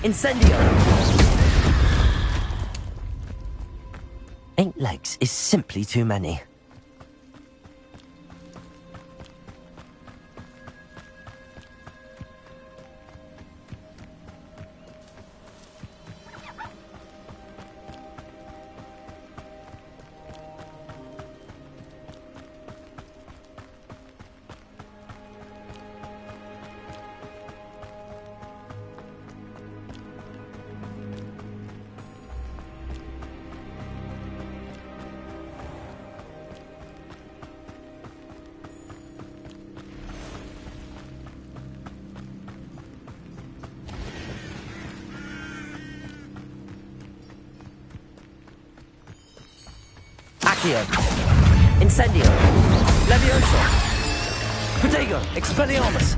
Incendio!
8 legs is simply too many.
Incendio! Levioso! Protego! Expelliarmus!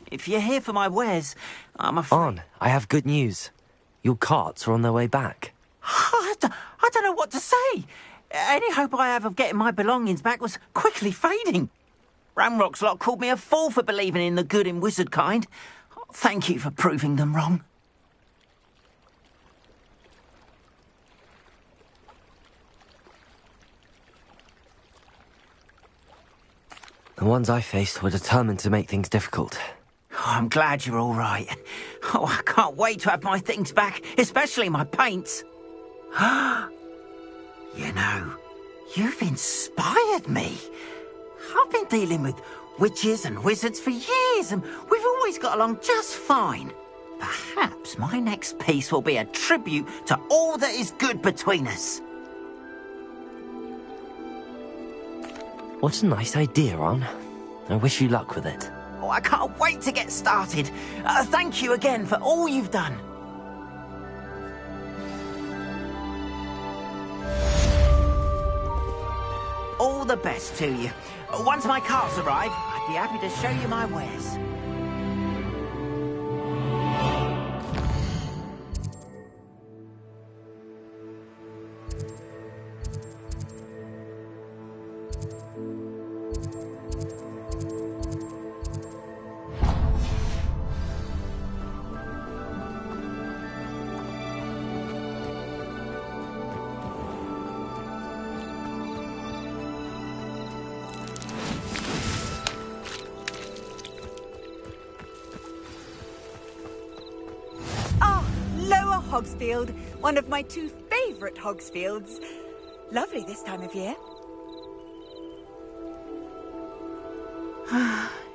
If you're here for my wares, I'm afraid...
Arn, I have good news. Your carts are on their way back.
I don't know what to say. Any hope I have of getting my belongings back was quickly fading. Ramrock's lot called me a fool for believing in the good in wizard kind. Thank you for proving them wrong.
The ones I faced were determined to make things difficult.
Oh, I'm glad you're all right. Oh, I can't wait to have my things back, especially my paints. You know, you've inspired me. I've been dealing with witches and wizards for years, and we've always got along just fine. Perhaps my next piece will be a tribute to all that is good between us.
What a nice idea, Ron. I wish you luck with it.
Oh, I can't wait to get started. Thank you again for all you've done. All the best to you. Once my carts arrive, I'd be happy to show you my wares.
Hogsfield, one of my two favourite Hogsfields. Lovely this time of year.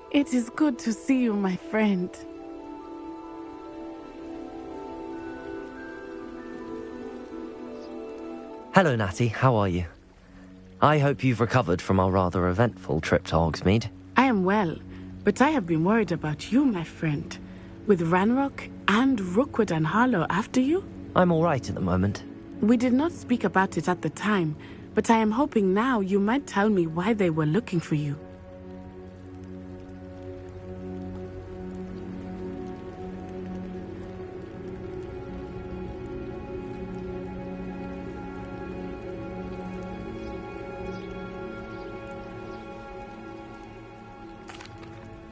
It is good to see you, my friend.
Hello, Natty. How are you? I hope you've recovered from our rather eventful trip to Hogsmeade.
I am well, but I have been worried about you, my friend. With Ranrock and Rookwood and Harlow after you?
I'm all right at the moment.
We did not speak about it at the time, but I am hoping now you might tell me why they were looking for you.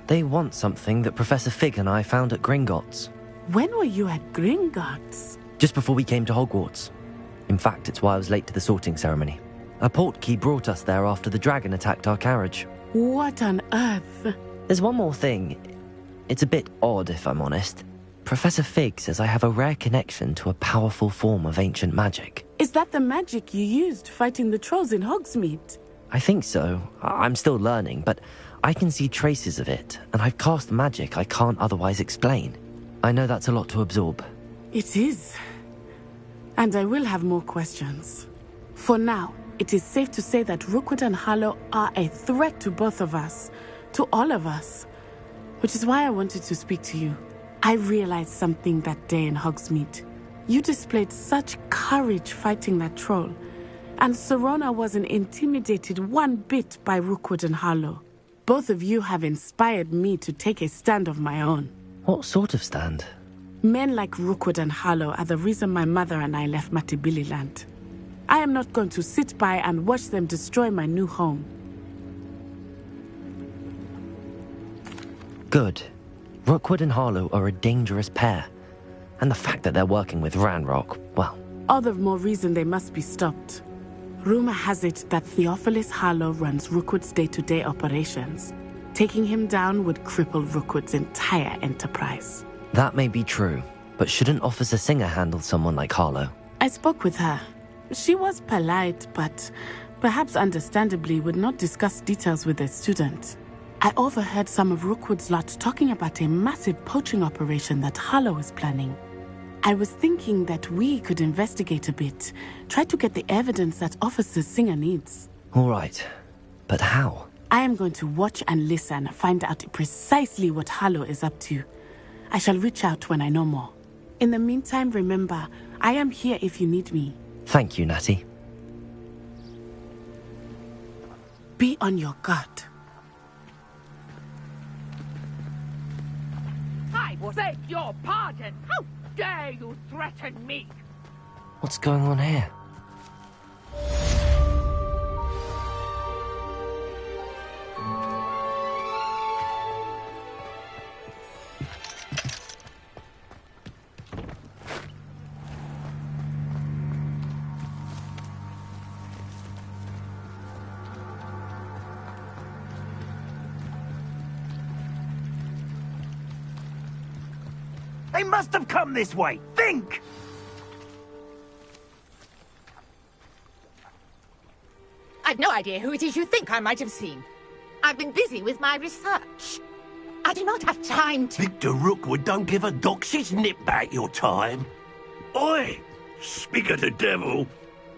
They want something that Professor Fig and I found at Gringotts.
When were you at Gringotts?
Just before we came to Hogwarts. In fact, it's why I was late to the sorting ceremony. A portkey brought us there after the dragon attacked our carriage.
What on earth?
There's one more thing. It's a bit odd, if I'm honest. Professor Fig says I have a rare connection to a powerful form of ancient magic.
Is that the magic you used fighting the trolls in Hogsmeade?
I think so. I'm still learning, but I can see traces of it, and I've cast magic I can't otherwise explain. I know that's a lot to absorb.
It is. And I will have more questions. For now, it is safe to say that Rookwood and Harlow are a threat to both of us, to all of us. Which is why I wanted to speak to you. I realized something that day in Hogsmeade. You displayed such courage fighting that troll, and Serona wasn't intimidated one bit by Rookwood and Harlow. Both of you have inspired me to take a stand of my own.
What sort of stand?
Men like Rookwood and Harlow are the reason my mother and I left Matibili Land. I am not going to sit by and watch them destroy my new home.
Good. Rookwood and Harlow are a dangerous pair. And the fact that they're working with Ranrock, well...
All the more reason they must be stopped. Rumor has it that Theophilus Harlow runs Rookwood's day-to-day operations. Taking him down would cripple Rookwood's entire enterprise.
That may be true, but shouldn't Officer Singer handle someone like Harlow?
I spoke with her. She was polite, but perhaps understandably would not discuss details with a student. I overheard some of Rookwood's lot talking about a massive poaching operation that Harlow is planning. I was thinking that we could investigate a bit, try to get the evidence that Officer Singer needs.
All right, but how?
I am going to watch and listen, find out precisely what Harlow is up to. I shall reach out when I know more. In the meantime, remember, I am here if you need me.
Thank you, Natty.
Be on your guard.
I beg your pardon. How dare you threaten me?
What's going on here?
They must have come this way. Think!
I've no idea who it is you think I might have seen. I've been busy with my research. I do not have time to...
Victor Rookwood don't give a doxy's nip back your time. Oi! Speak of the devil.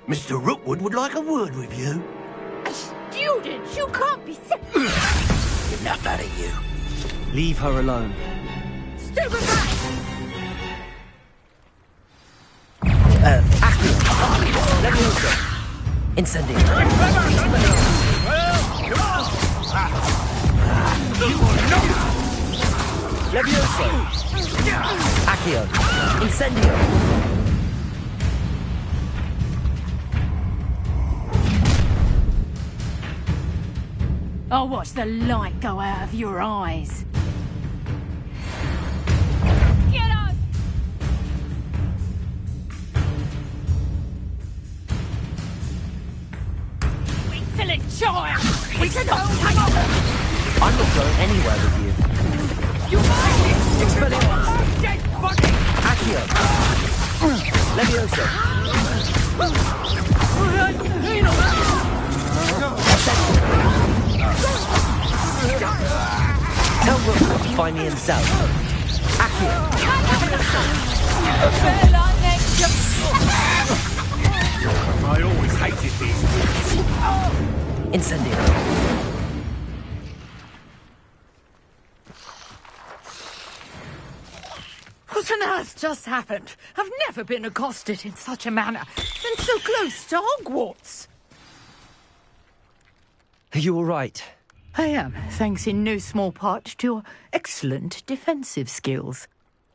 Mr. Rookwood would like a word with you.
A student? You can't be sick.
Enough out of you.
Leave her alone.
Stupefy!
Accio. Levioso. Incendio. Levioso. Accio. Incendio.
I'll watch the light go out of your eyes. Get up! Insolent child! We don't take...
I'm not going anywhere with you.
You might!
Expelliarmus.
Dead body!
Accio. Levioso. Tell Rookwood to find me in the south. Accio.
I always hated these things.
Incendio.
What on earth just happened? I've never been accosted in such a manner, and so close to Hogwarts.
Are you all right?
I am, thanks in no small part to your excellent defensive skills.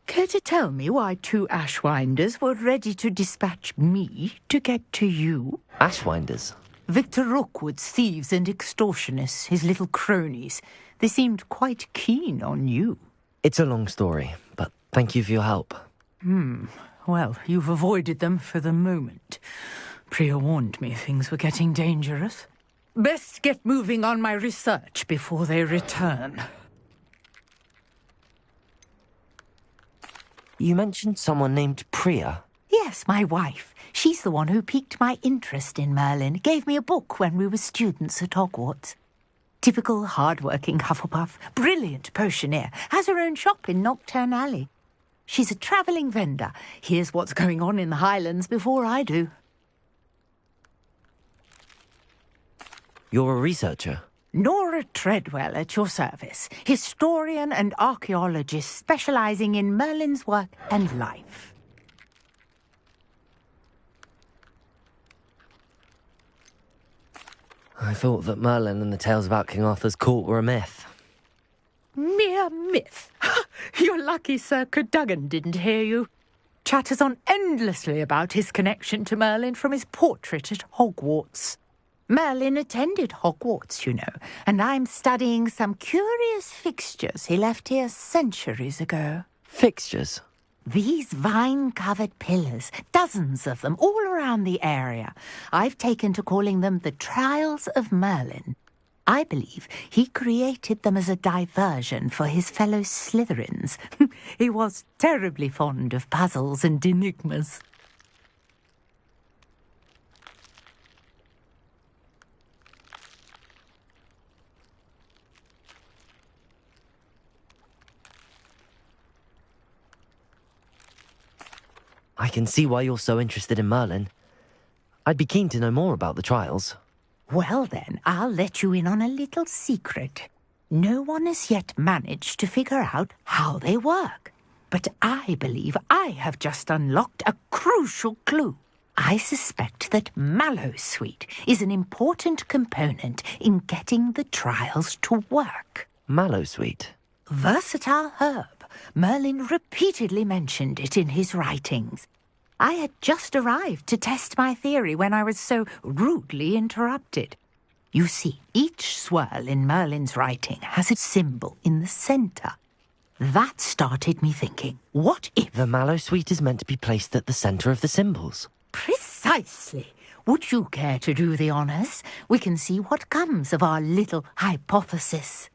Care to tell me why 2 Ashwinders were ready to dispatch me to get to you?
Ashwinders?
Victor Rookwood's thieves and extortionists, his little cronies. They seemed quite keen on you.
It's a long story, but thank you for your help.
Well, you've avoided them for the moment. Priya warned me things were getting dangerous. Best get moving on my research before they return.
You mentioned someone named Priya.
Yes, my wife. She's the one who piqued my interest in Merlin. Gave me a book when we were students at Hogwarts. Typical hard-working Hufflepuff. Brilliant potioneer. Has her own shop in Nocturne Alley. She's a travelling vendor. Hears what's going on in the Highlands before I do.
You're a researcher?
Nora Treadwell at your service. Historian and archaeologist specialising in Merlin's work and life.
I thought that Merlin and the tales about King Arthur's court were a myth.
Mere myth. You're lucky Sir Cadogan didn't hear you. Chatters on endlessly about his connection to Merlin from his portrait at Hogwarts. Merlin attended Hogwarts, you know, and I'm studying some curious fixtures he left here centuries ago.
Fixtures?
These vine-covered pillars, dozens of them, all around the area. I've taken to calling them the Trials of Merlin. I believe he created them as a diversion for his fellow Slytherins. He was terribly fond of puzzles and enigmas.
I can see why you're so interested in Merlin. I'd be keen to know more about the trials.
Well then, I'll let you in on a little secret. No one has yet managed to figure out how they work. But I believe I have just unlocked a crucial clue. I suspect that Mallowsweet is an important component in getting the trials to work.
Mallowsweet?
Versatile herb. Merlin repeatedly mentioned it in his writings. I had just arrived to test my theory when I was so rudely interrupted. You see, each swirl in Merlin's writing has a symbol in the centre. That started me thinking, what if...
The Mallowsweet is meant to be placed at the centre of the symbols.
Precisely. Would you care to do the honours? We can see what comes of our little hypothesis.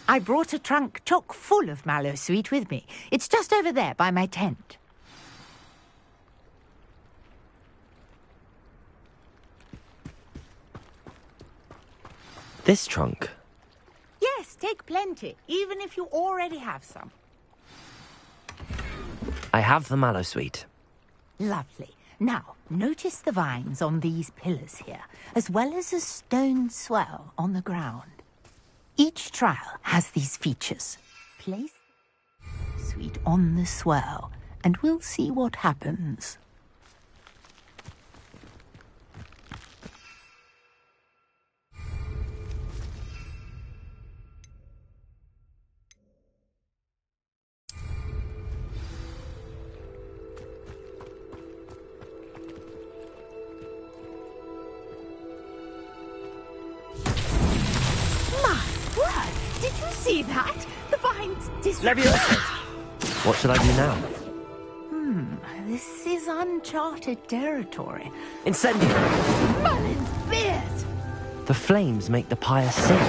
I brought a trunk chock full of mallow sweet with me. It's just over there by my tent.
This trunk?
Yes, take plenty, even if you already have some.
I have the mallow sweet.
Lovely. Now, notice the vines on these pillars here, as well as a stone swell on the ground. Each trial has these features. Place sweet on the swell, and we'll see what happens. See that? The vines
Leviosa! What should I do now?
This is uncharted territory.
Incendio!
Merlin's beard!
The flames make the pyre sing.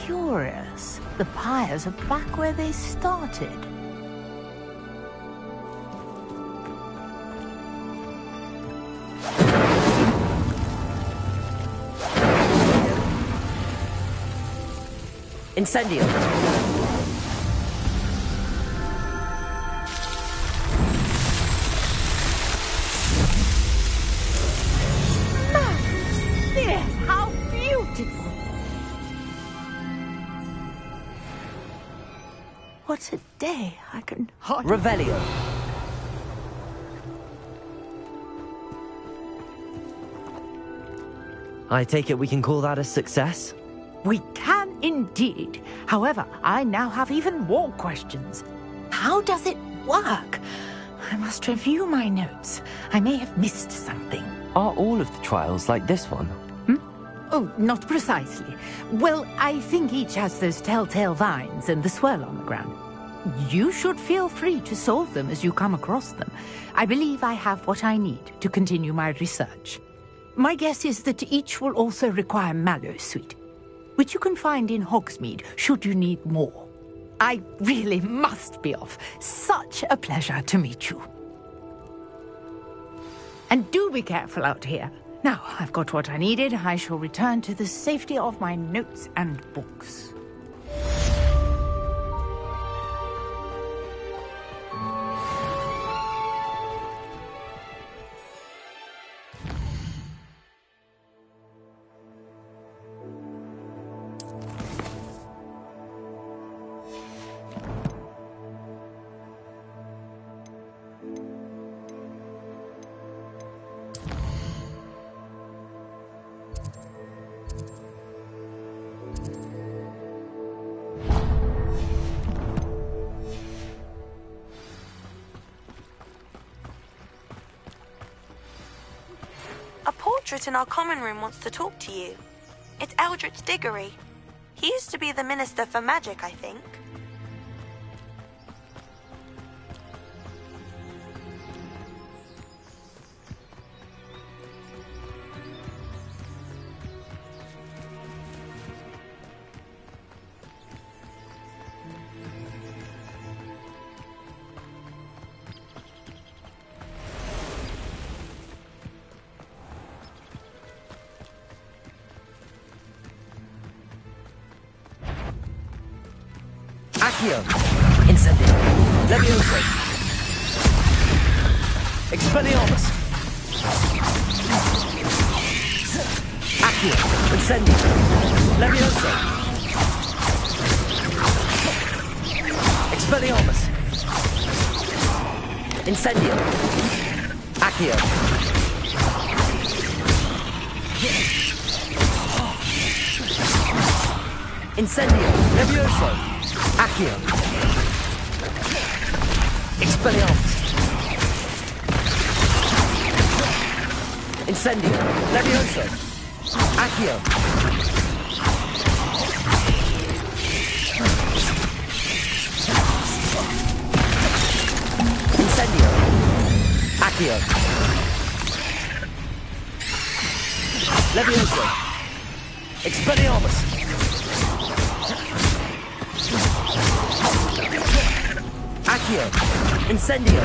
Curious. The pyres are back where they started.
Incendio!
Yes, how beautiful! What a day! I can hardly...
Revelio! I take it we can call that a success?
We can indeed. However, I now have even more questions. How does it work? I must review my notes. I may have missed something.
Are all of the trials like this one?
Oh, not precisely. Well, I think each has those telltale vines and the swirl on the ground. You should feel free to solve them as you come across them. I believe I have what I need to continue my research. My guess is that each will also require mallow sweet, which you can find in Hogsmeade, should you need more. I really must be off. Such a pleasure to meet you. And do be careful out here. Now, I've got what I needed. I shall return to the safety of my notes and books.
In our common room wants to talk to you. It's Eldritch Diggory. He used to be the Minister for Magic, I think.
Accio! Incendio! Levioso! Expelliarmus! Accio! Incendio! Levioso! Expelliarmus! Incendio! Accio! Incendio! Levioso! Accio! Expelliarmus! Incendio! Levioso! Accio!
Incendio! Accio! Levioso! Expelliarmus! Accio! Incendio!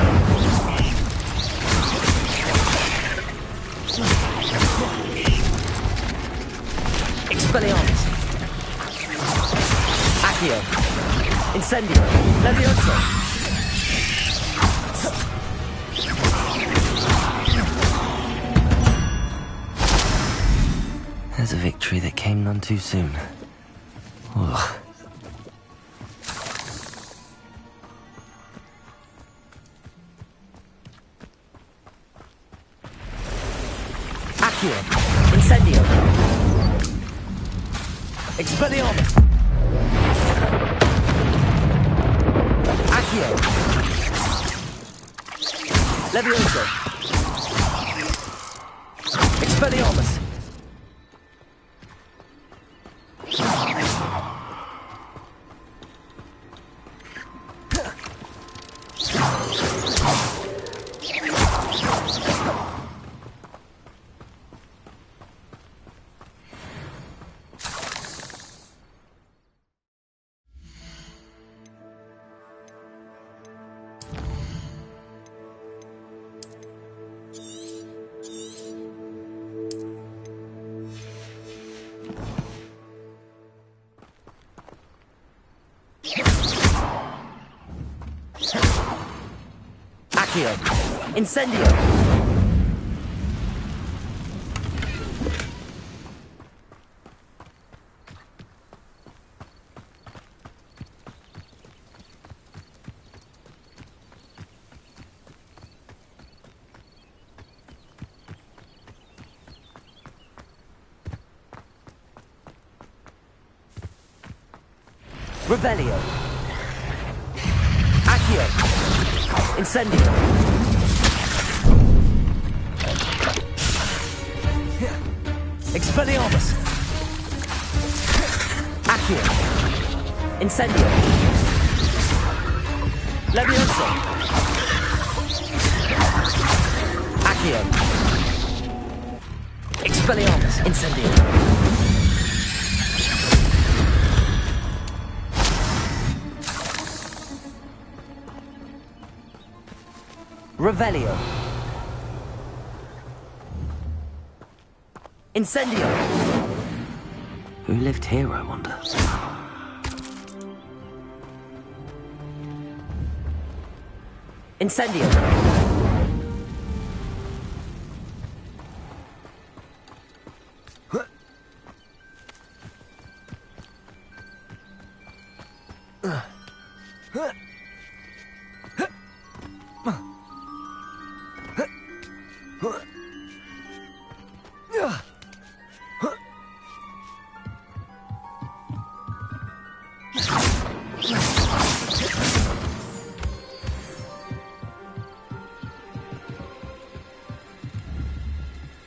Expelliarmus! Accio! Incendio! Levioso!
There's a victory that came none too soon. Ugh.
Accio! Incendio! Expelliarmus! Accio! Levioso! Expelliarmus! Accio! Incendio! Revelio! Accio! Incendio! Expelliarmus! Accio! Incendio! Levioso! Accio! Expelliarmus! Incendio! Revelio! Incendio!
Who lived here, I wonder?
Incendio!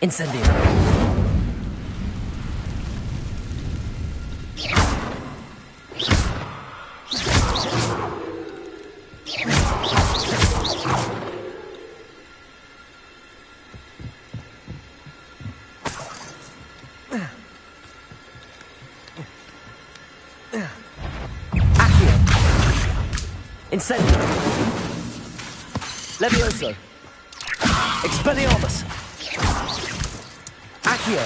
Incendio! Accio! Incendio! Levioso! Expelliarmus! Accio!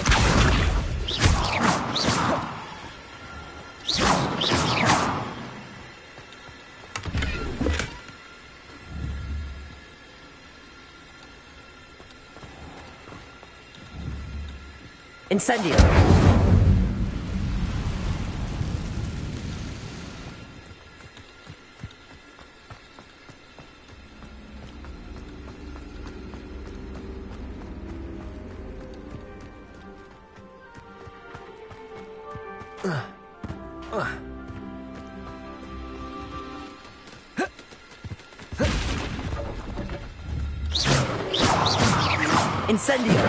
Incendio! Incendio!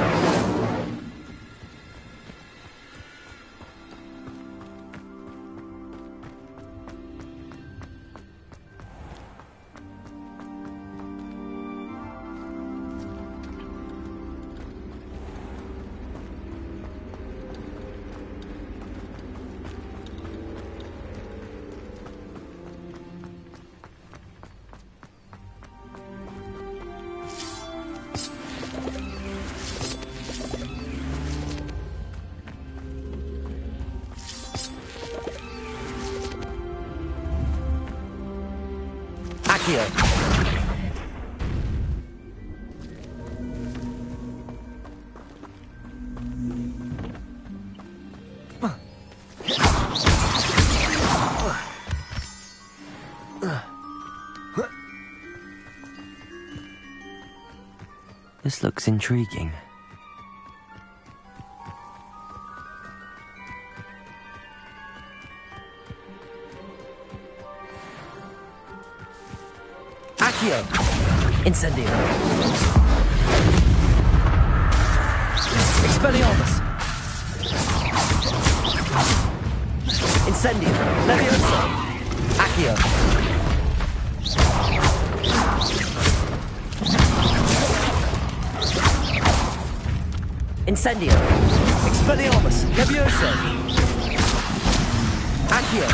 Accio.
This looks intriguing.
Accio. Incendio. Expelliarmus. Incendio. Leviosa. Accio. Incendio. Expelliarmus. Leviosa. Accio.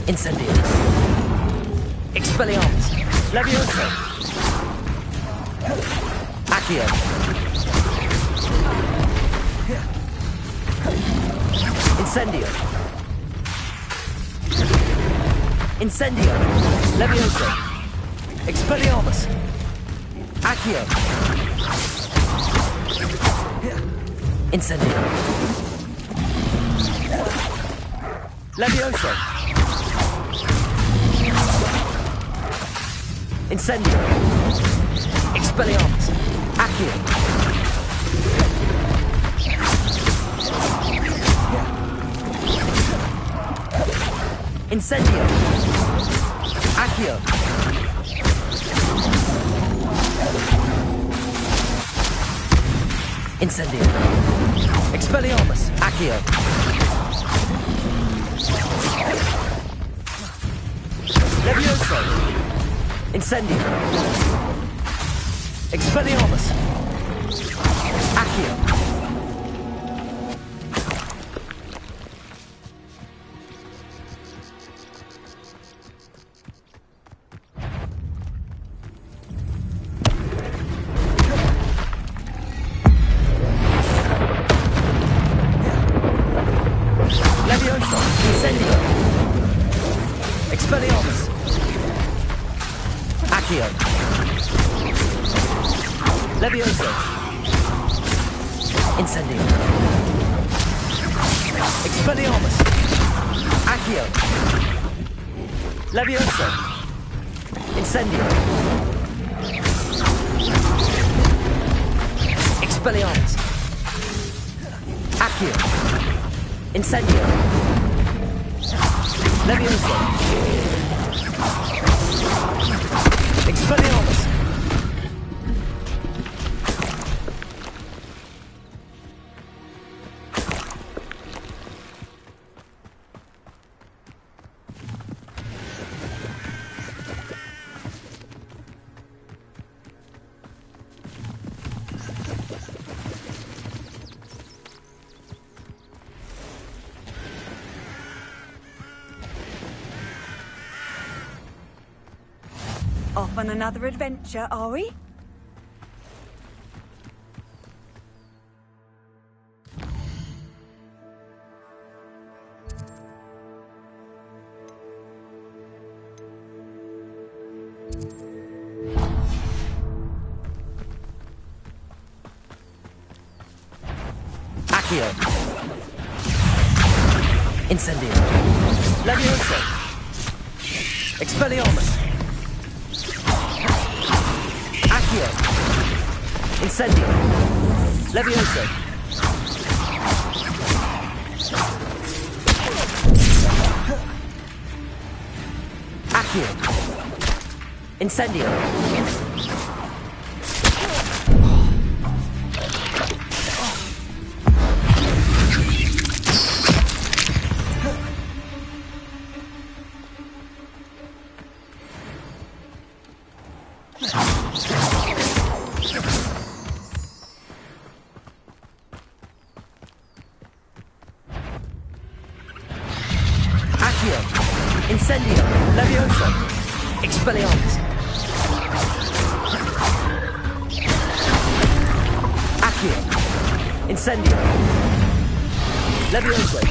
Incendio. Expelliarmus. Leviosa. Accio. Incendio. Incendio. Leviosa. Expelliarmus. Accio. Incendio. Leviosa. Incendio. Expelliarmus. Accio. Incendio. Accio. Incendio. Expelliarmus. Accio. Levioso. Incendio. Expelliarmus. Accio. Levioso. Incendio. Expelliarmus. Accio. Levioso. Incendio. Expelliarmus. Accio. Levioso. Incendio. Expelliarmus. Accio. Incendio. Levioso. Expelliarmus.
Off on another adventure, are we?
Accio. Incendio. Levioso. Expelliarmus. Accio. Incendio. Levioso. Accio. Incendio. Incendio. Levioso. Expelliarmus! Accio! Incendio! Levioso!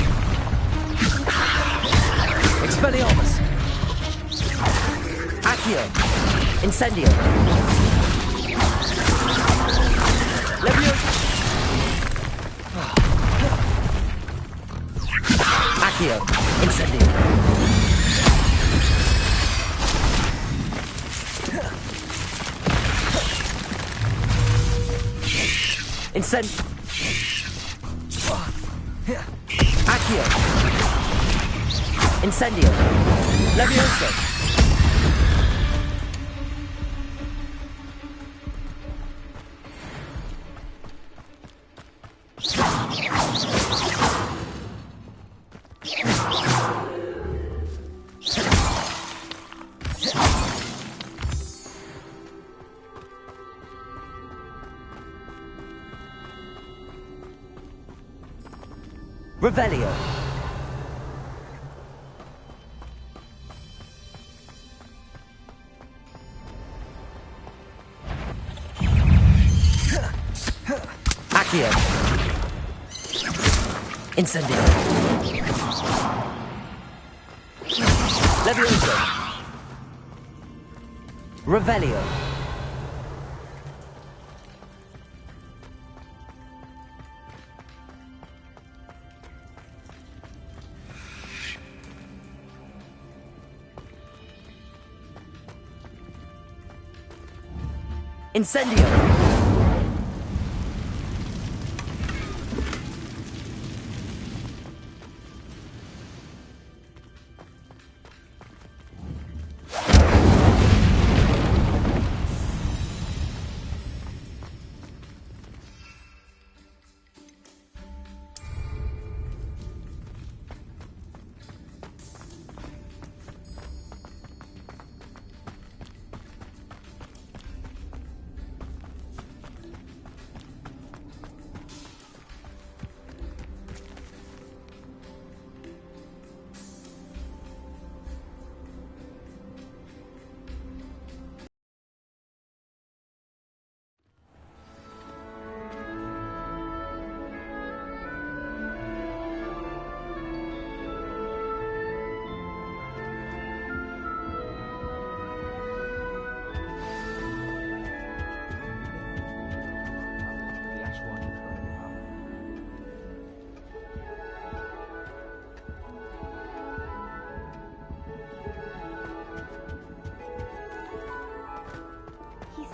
Expelliarmus! Accio! Incendio! Levioso! Accio! Incendio! Accio! Incendio! Levioso! Revelio! Accio! Incendio! Levioso! Revelio! Incendio!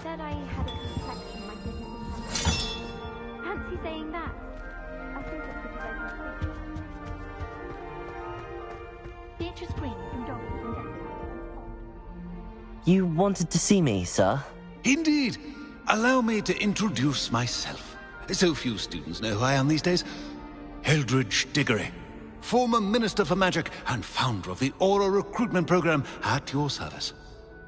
Said I had a complexion like Mrs. Fancy saying that? I think it's because I can sleep. Beatrice Green from Doctors and Dentists.
You wanted to see me, sir?
Indeed. Allow me to introduce myself. So few students know who I am these days. Eldridge Diggory, former Minister for Magic and founder of the Aura Recruitment Program, at your service.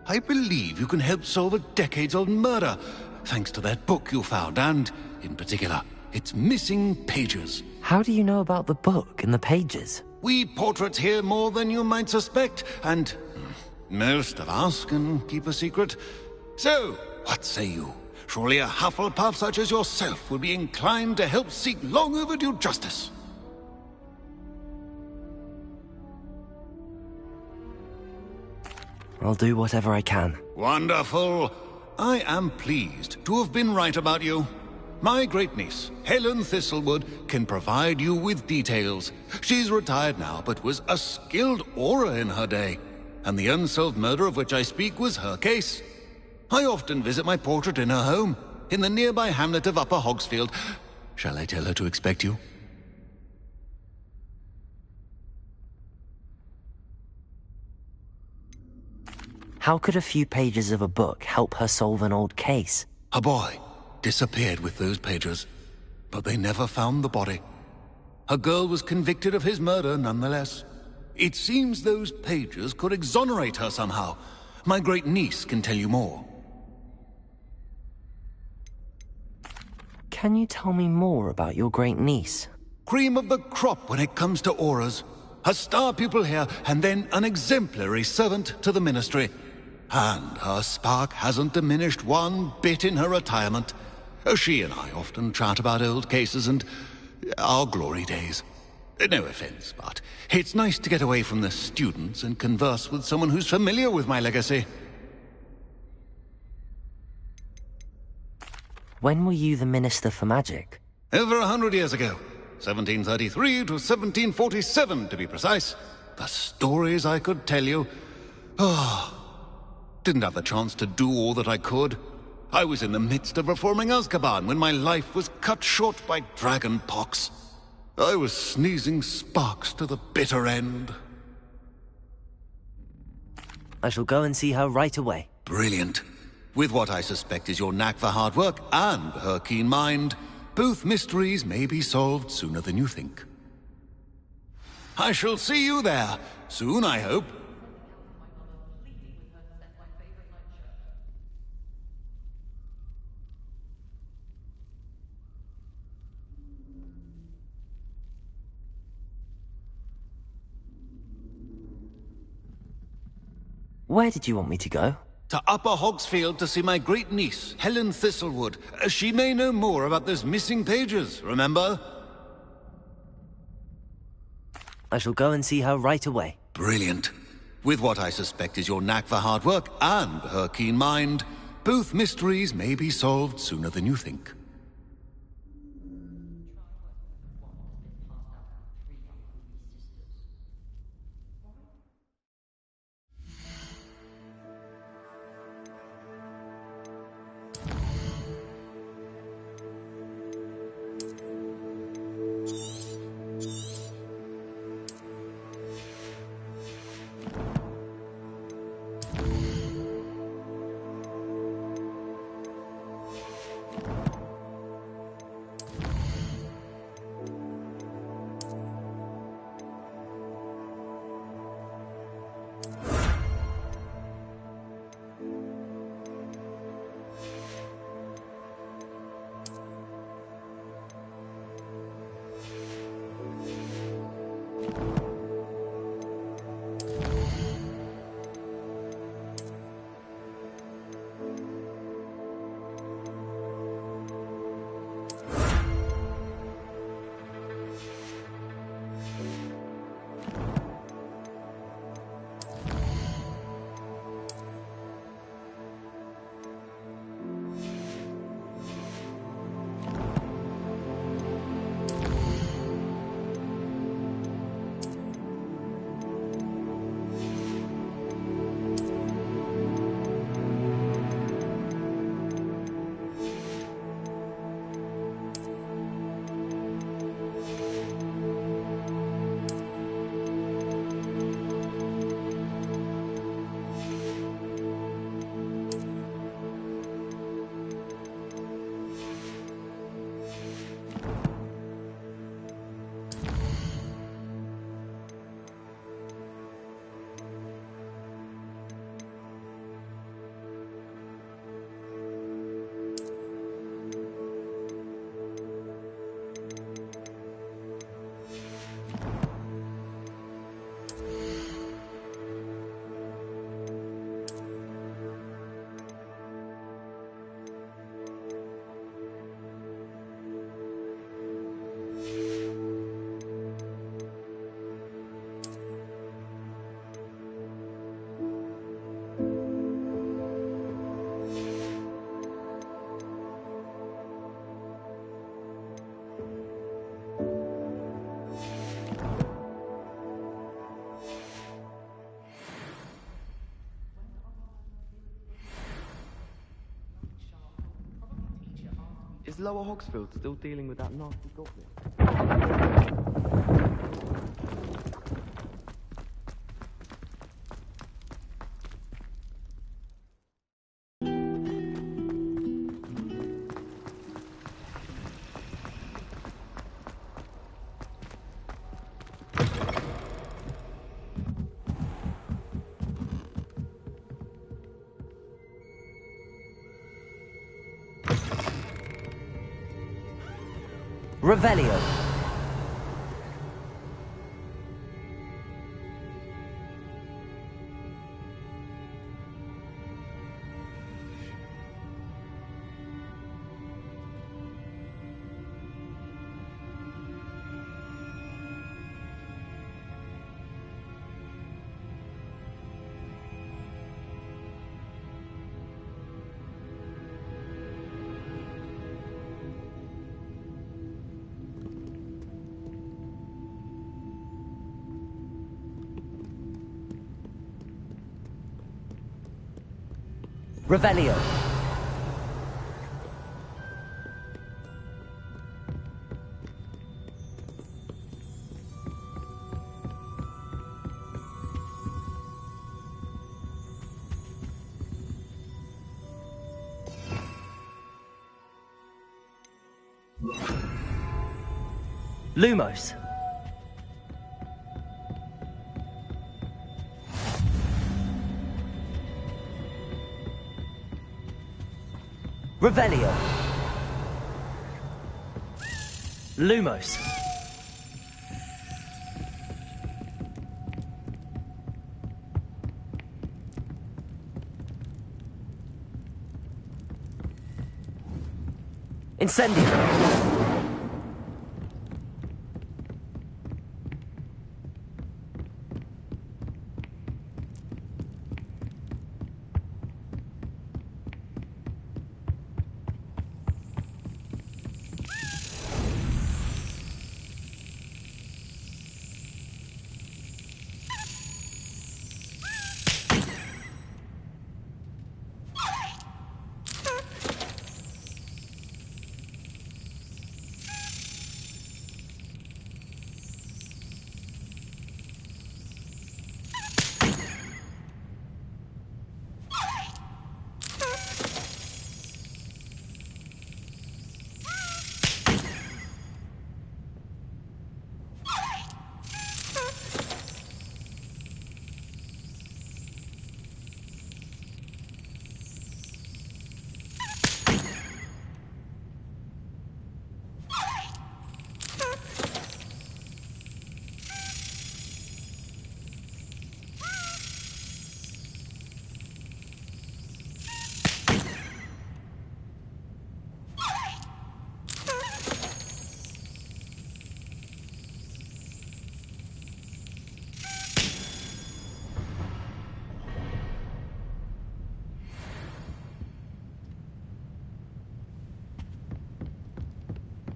I believe you can help solve a decades-old murder, thanks to that book you found, and, in particular, its missing pages.
How do you know about the book and the pages?
We portraits hear more than you might suspect, and most of us can keep a secret. So, what say you? Surely a Hufflepuff such as yourself would be inclined to help seek long overdue justice.
I'll do whatever I can.
Wonderful. I am pleased to have been right about you. My great-niece, Helen Thistlewood, can provide you with details. She's retired now, but was a skilled aura in her day. And the unsolved murder of which I speak was her case. I often visit my portrait in her home, in the nearby hamlet of Upper Hogsfield. Shall I tell her to expect you?
How could a few pages of a book help her solve an old case?
A boy disappeared with those pages, but they never found the body. A girl was convicted of his murder nonetheless. It seems those pages could exonerate her somehow. My great-niece can tell you more.
Can you tell me more about your great-niece?
Cream of the crop when it comes to auras. A star pupil here, and then an exemplary servant to the ministry. And her spark hasn't diminished one bit in her retirement. She and I often chat about old cases and our glory days. No offense, but it's nice to get away from the students and converse with someone who's familiar with my legacy.
When were you the Minister for Magic?
Over 100 years ago. 1733 to 1747, to be precise. The stories I could tell you. Didn't have the chance to do all that I could. I was in the midst of reforming Azkaban when my life was cut short by dragon pox. I was sneezing sparks to the bitter end.
I shall go and see her right away.
Brilliant. With what I suspect is your knack for hard work and her keen mind, both mysteries may be solved sooner than you think. I shall see you there, soon I hope.
Where did you want me to go?
To Upper Hogsfield to see my great niece, Helen Thistlewood. She may know more about those missing pages, remember?
I shall go and see her right away.
Brilliant. With what I suspect is your knack for hard work and her keen mind, both mysteries may be solved sooner than you think.
Is Lower Hogsfield still dealing with that nasty goblin?
Revelio.
Revelio. Lumos. Revelio. Lumos. Incendio.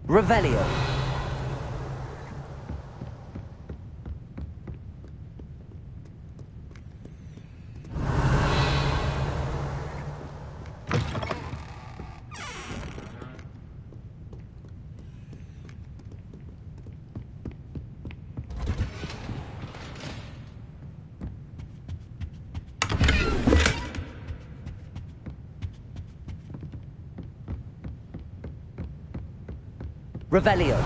Revelio. Revelio.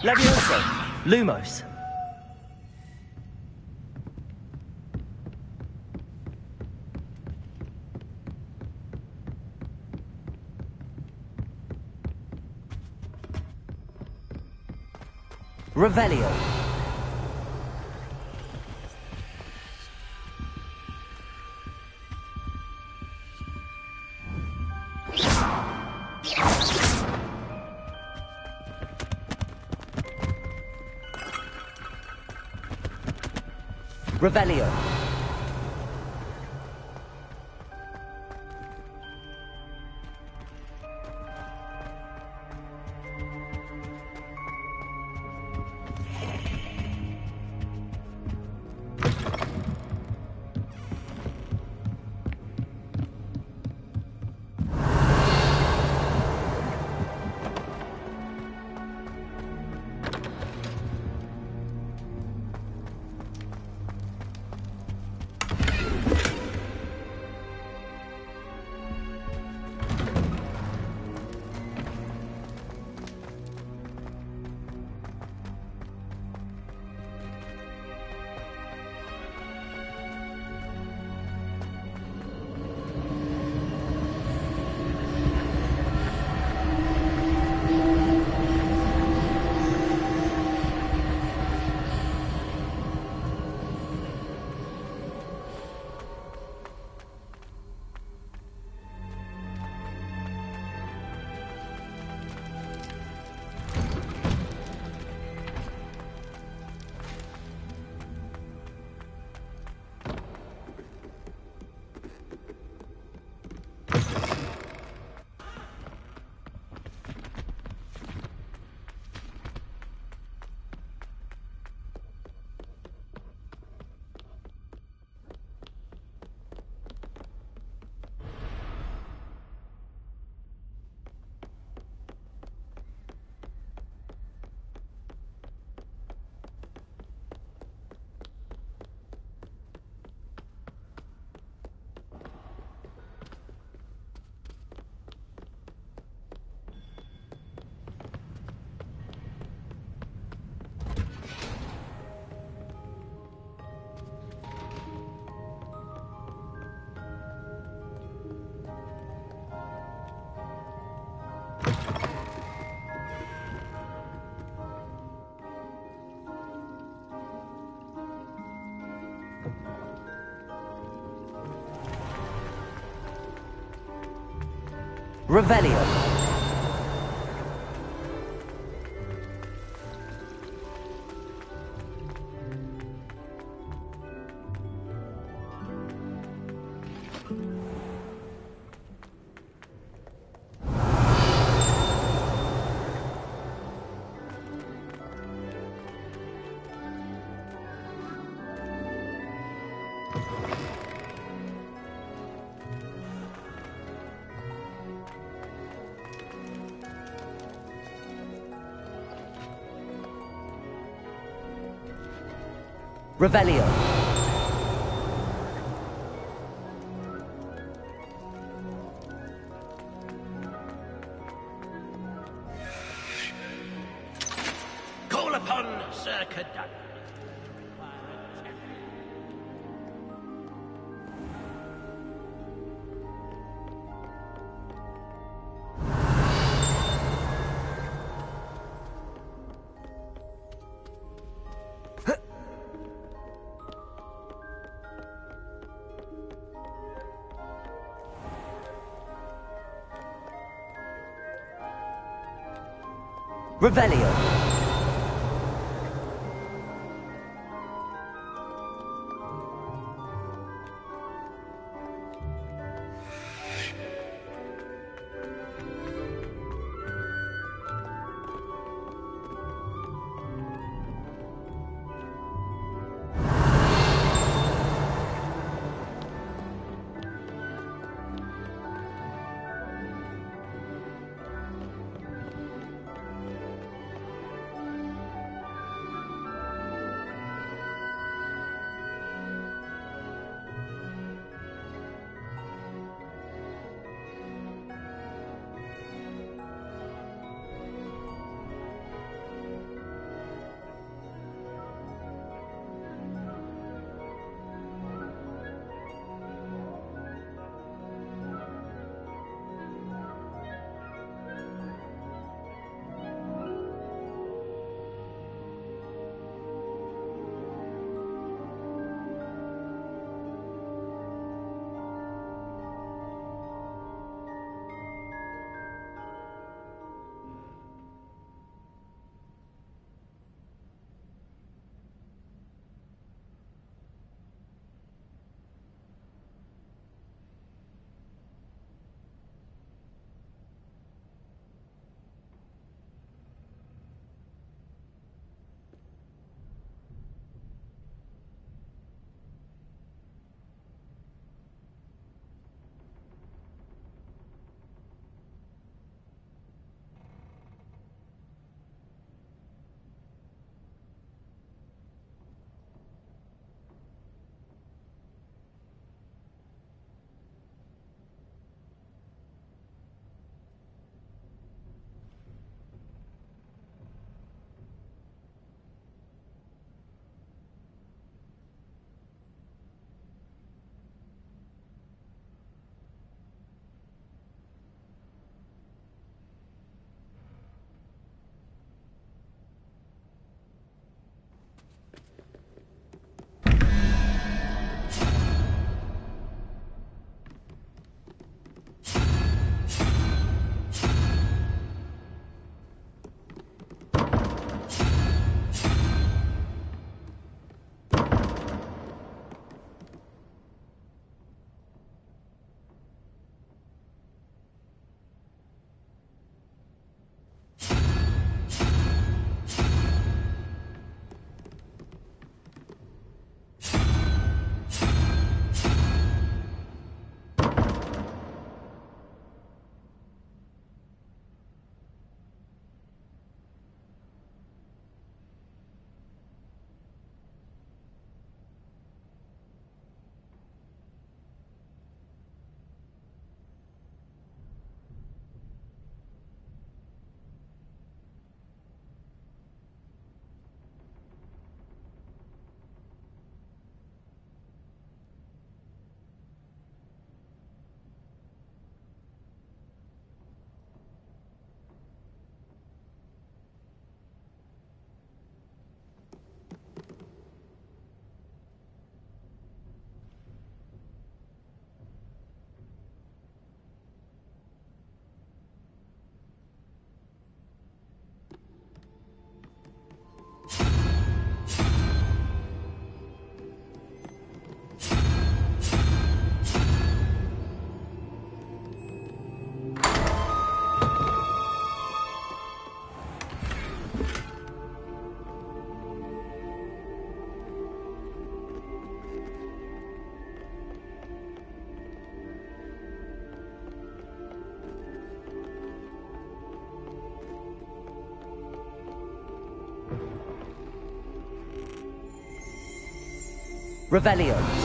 Levioso. Lumos. Revelio. Revelio. Revelio. Revelio.
Call upon Sir Cadet.
Revelio. Revelio.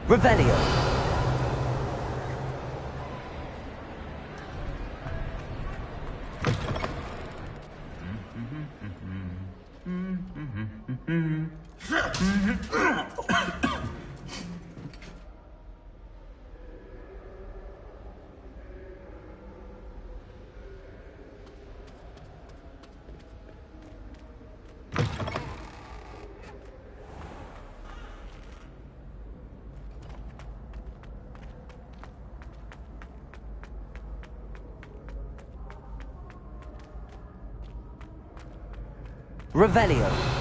Revelio. Revelio.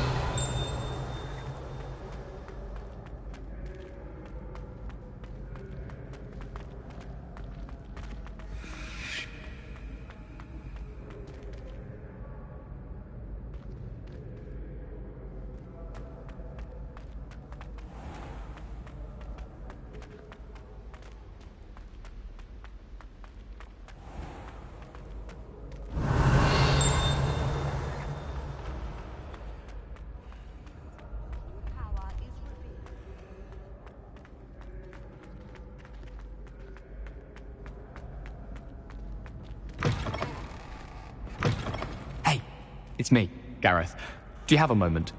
it's me, Gareth. Do you have a moment?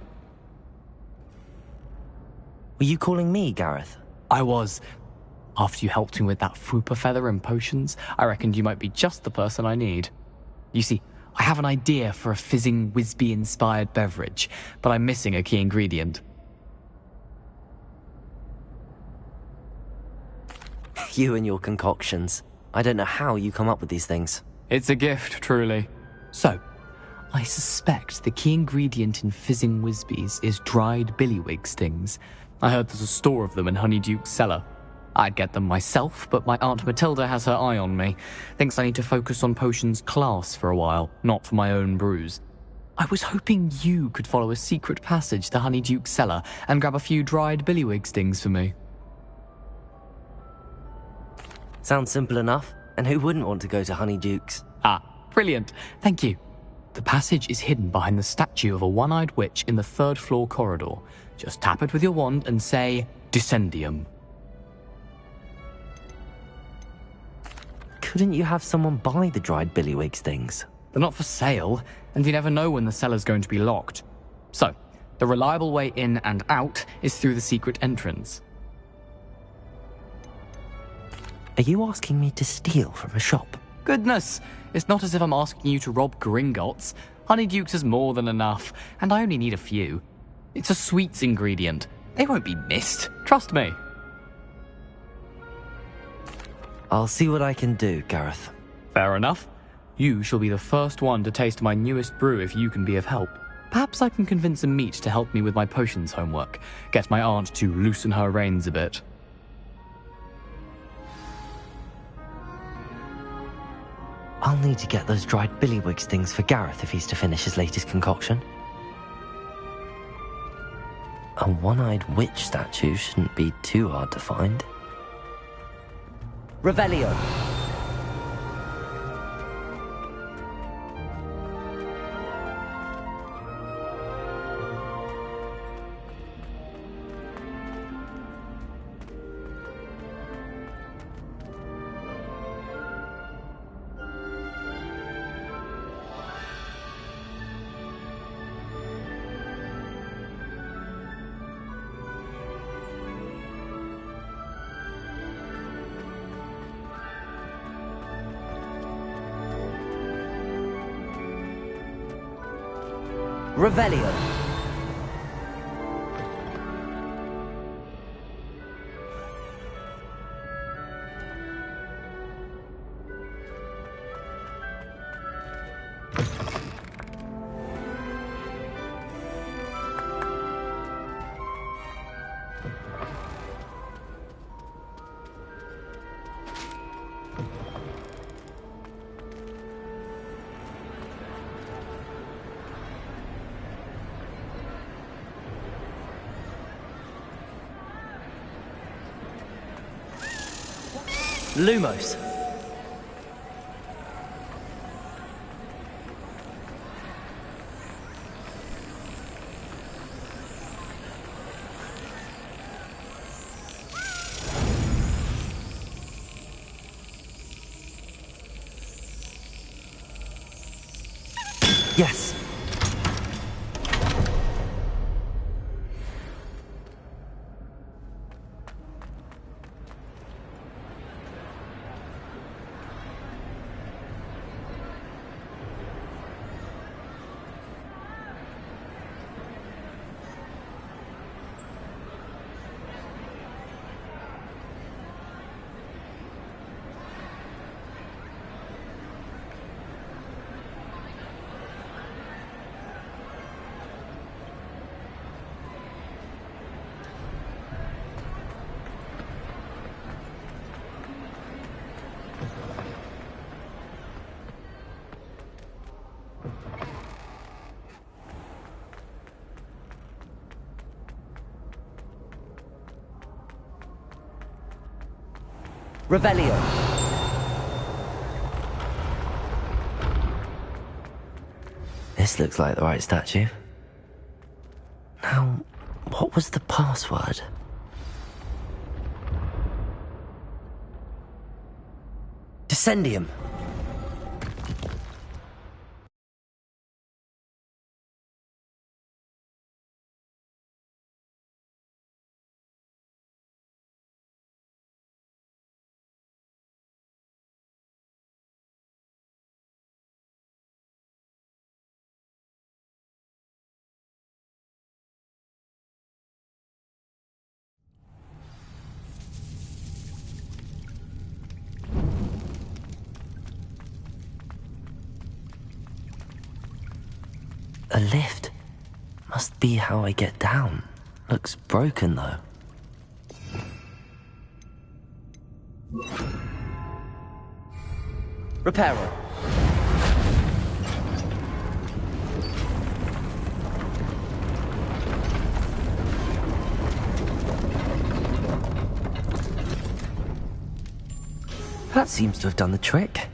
Were you calling me, Gareth?
I was. After you helped me with that fupa feather and potions, I reckoned you might be just the person I need. You see, I have an idea for a fizzing Wisby-inspired beverage, but I'm missing a key ingredient.
You and your concoctions. I don't know how you come up with these things.
It's a gift, truly. So, I suspect the key ingredient in fizzing Wisbies is dried billywig stings. I heard there's a store of them in Honeyduke's cellar. I'd get them myself, but my Aunt Matilda has her eye on me. Thinks I need to focus on potions class for a while, not for my own brews. I was hoping you could follow a secret passage to Honeyduke's cellar and grab a few dried billywig stings for me.
Sounds simple enough. And who wouldn't want to go to Honeyduke's?
Ah, brilliant. Thank you. The passage is hidden behind the statue of a one-eyed witch in the third-floor corridor. Just tap it with your wand and say, Descendium.
Couldn't you have someone buy the dried billywig stings?
They're not for sale, and you never know when the cellar's going to be locked. So, the reliable way in and out is through the secret entrance.
Are you asking me to steal from a shop?
Goodness, it's not as if I'm asking you to rob Gringotts. Honeyduke's is more than enough, and I only need a few. It's a sweets ingredient. They won't be missed, trust me.
I'll see what I can do, Gareth.
Fair enough. You shall be the first one to taste my newest brew if you can be of help. Perhaps I can convince a meat to help me with my potions homework. Get my aunt to loosen her reins a bit.
I'll need to get those dried billywig stings for Gareth if he's to finish his latest concoction. A one-eyed witch statue shouldn't be too hard to find.
Revelio. Revelio. Lumos. Yes. Revelio. This looks like the right statue. Now, what was the password? Descendium.
A lift. Must be how I get down. Looks broken, though.
Repairer.
That seems to have done the trick.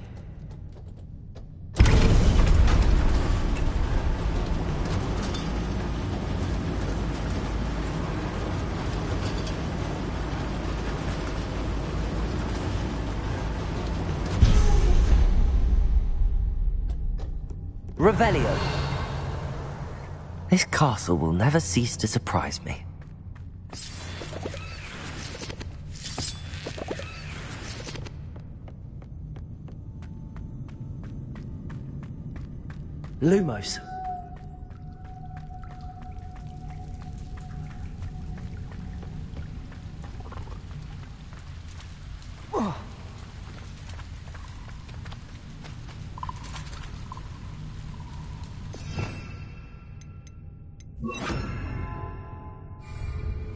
Revelio.
This castle will never cease to surprise me.
Lumos.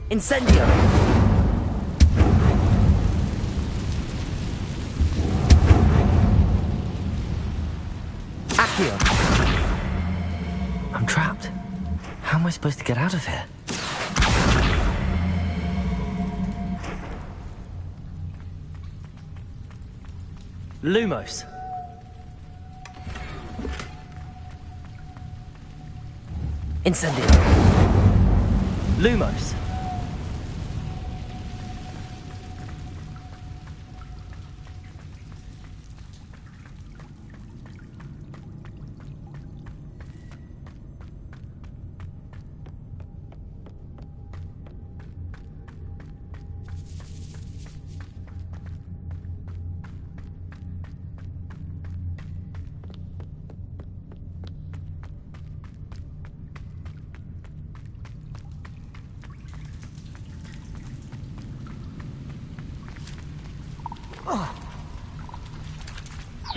Incendio. Accio.
I'm trapped. How am I supposed to get out of here?
Lumos. Incendio. Lumos.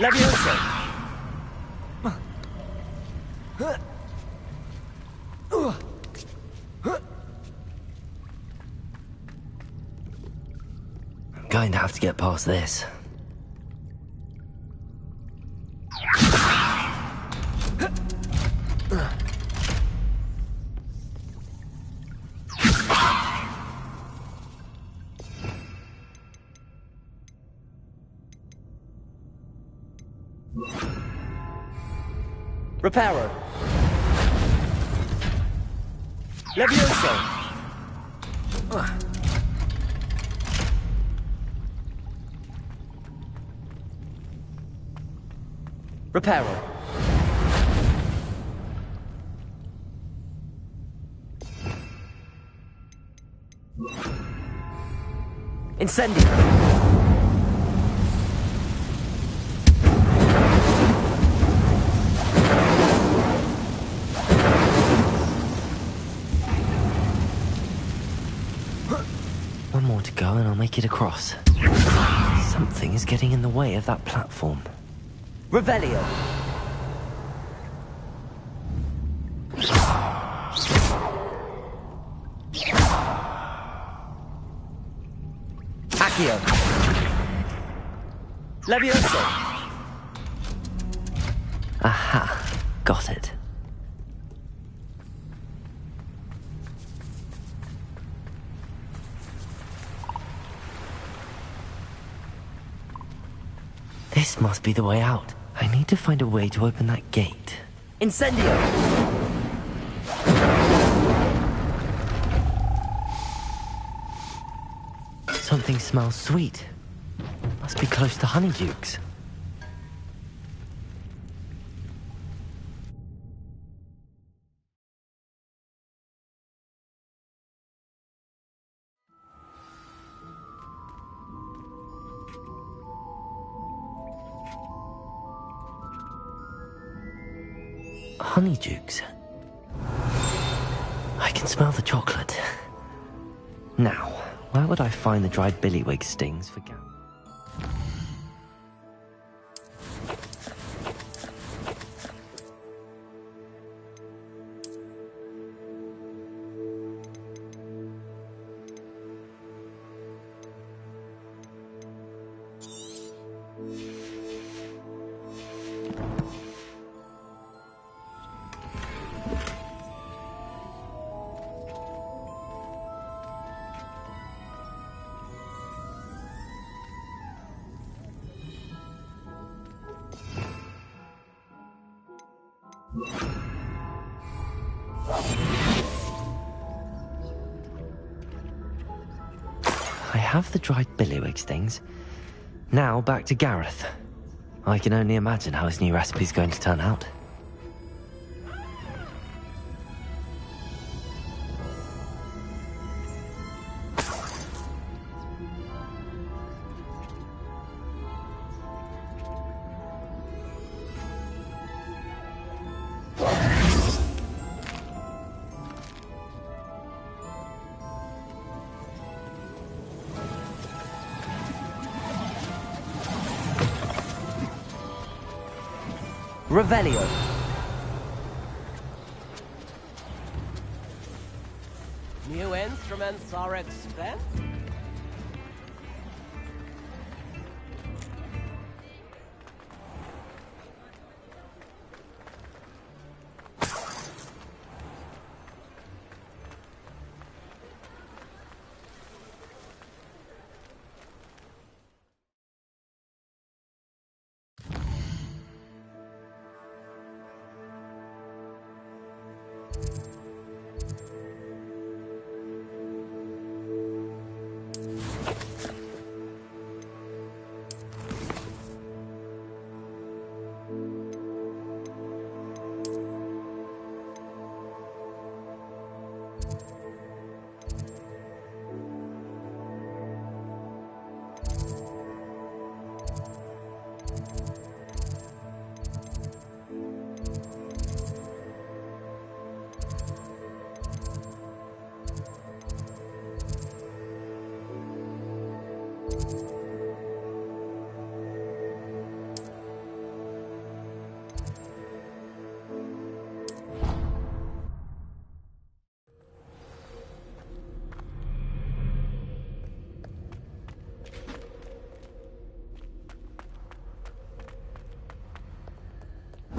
Levioso.
I'm going to have to get past this.
Reparo. Levioso. Reparo. Incendio.
One more to go and I'll make it across. Something is getting in the way of that platform.
Revelio. Accio. Levioso.
Aha, got it. This must be the way out. I need to find a way to open that gate.
Incendio.
Something smells sweet. Must be close to Honeydukes. Honeydukes. I can smell the chocolate. Now, where would I find the dried billywig stings for Gam? I have the dried billywigs things. Now back to Gareth. I can only imagine how his new recipe's going to turn out. Revelio.
New instruments are expensive.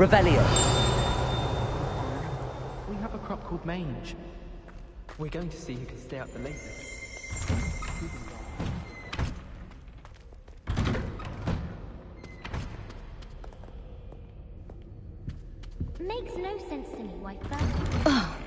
Revelio.
We have a crop called Mange. We're going to see who can stay up the latest.
Makes no sense to me, Whiteberg.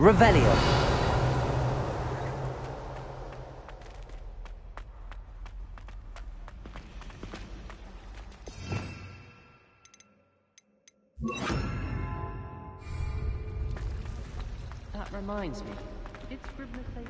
Revelio.
That reminds me. Did Scribner say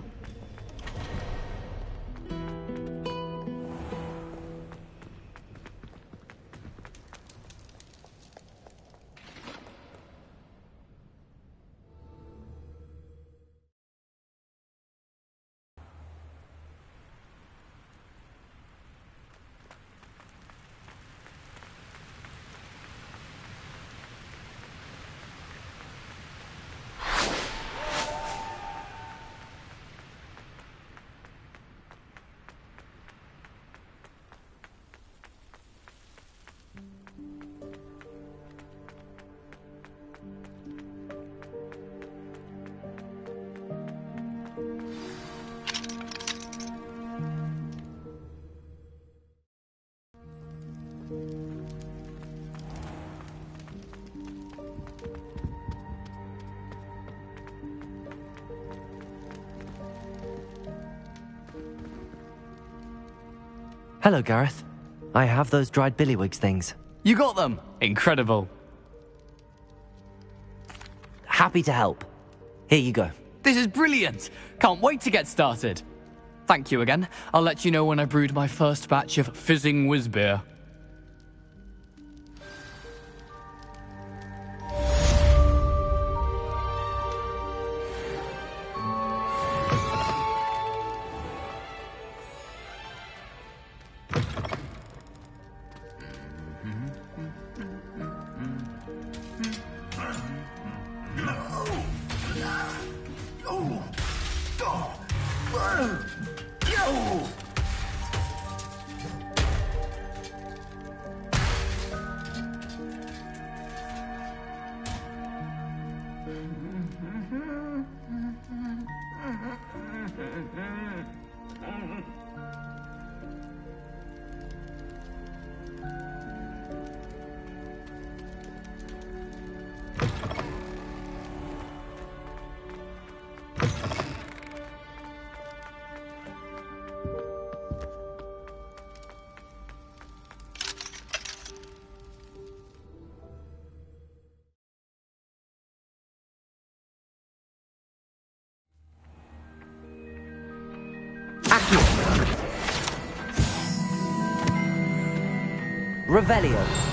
Hello, Gareth. I have those dried billywigs things.
You got them! Incredible.
Happy to help. Here you go.
This is brilliant! Can't wait to get started. Thank you again. I'll let you know when I brewed my first batch of fizzing whiz beer.
Revelio.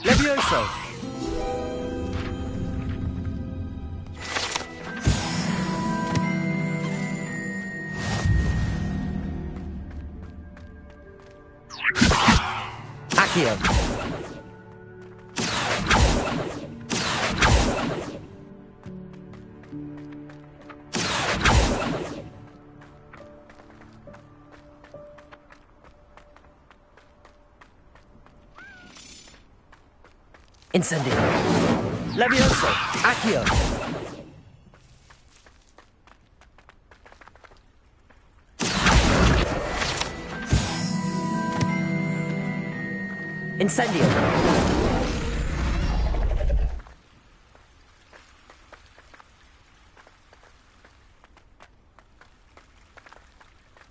Levioso. Accio. Incendio. Levioso. Accio. Incendio.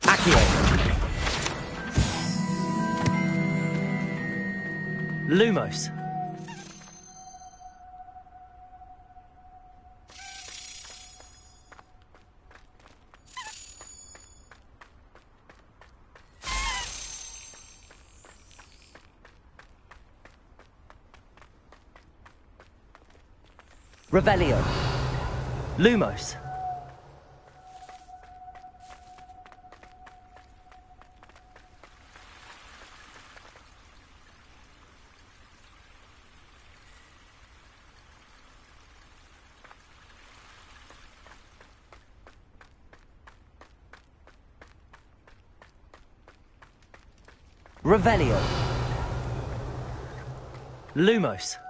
Accio. Lumos. Revelio. Lumos. Revelio. Lumos.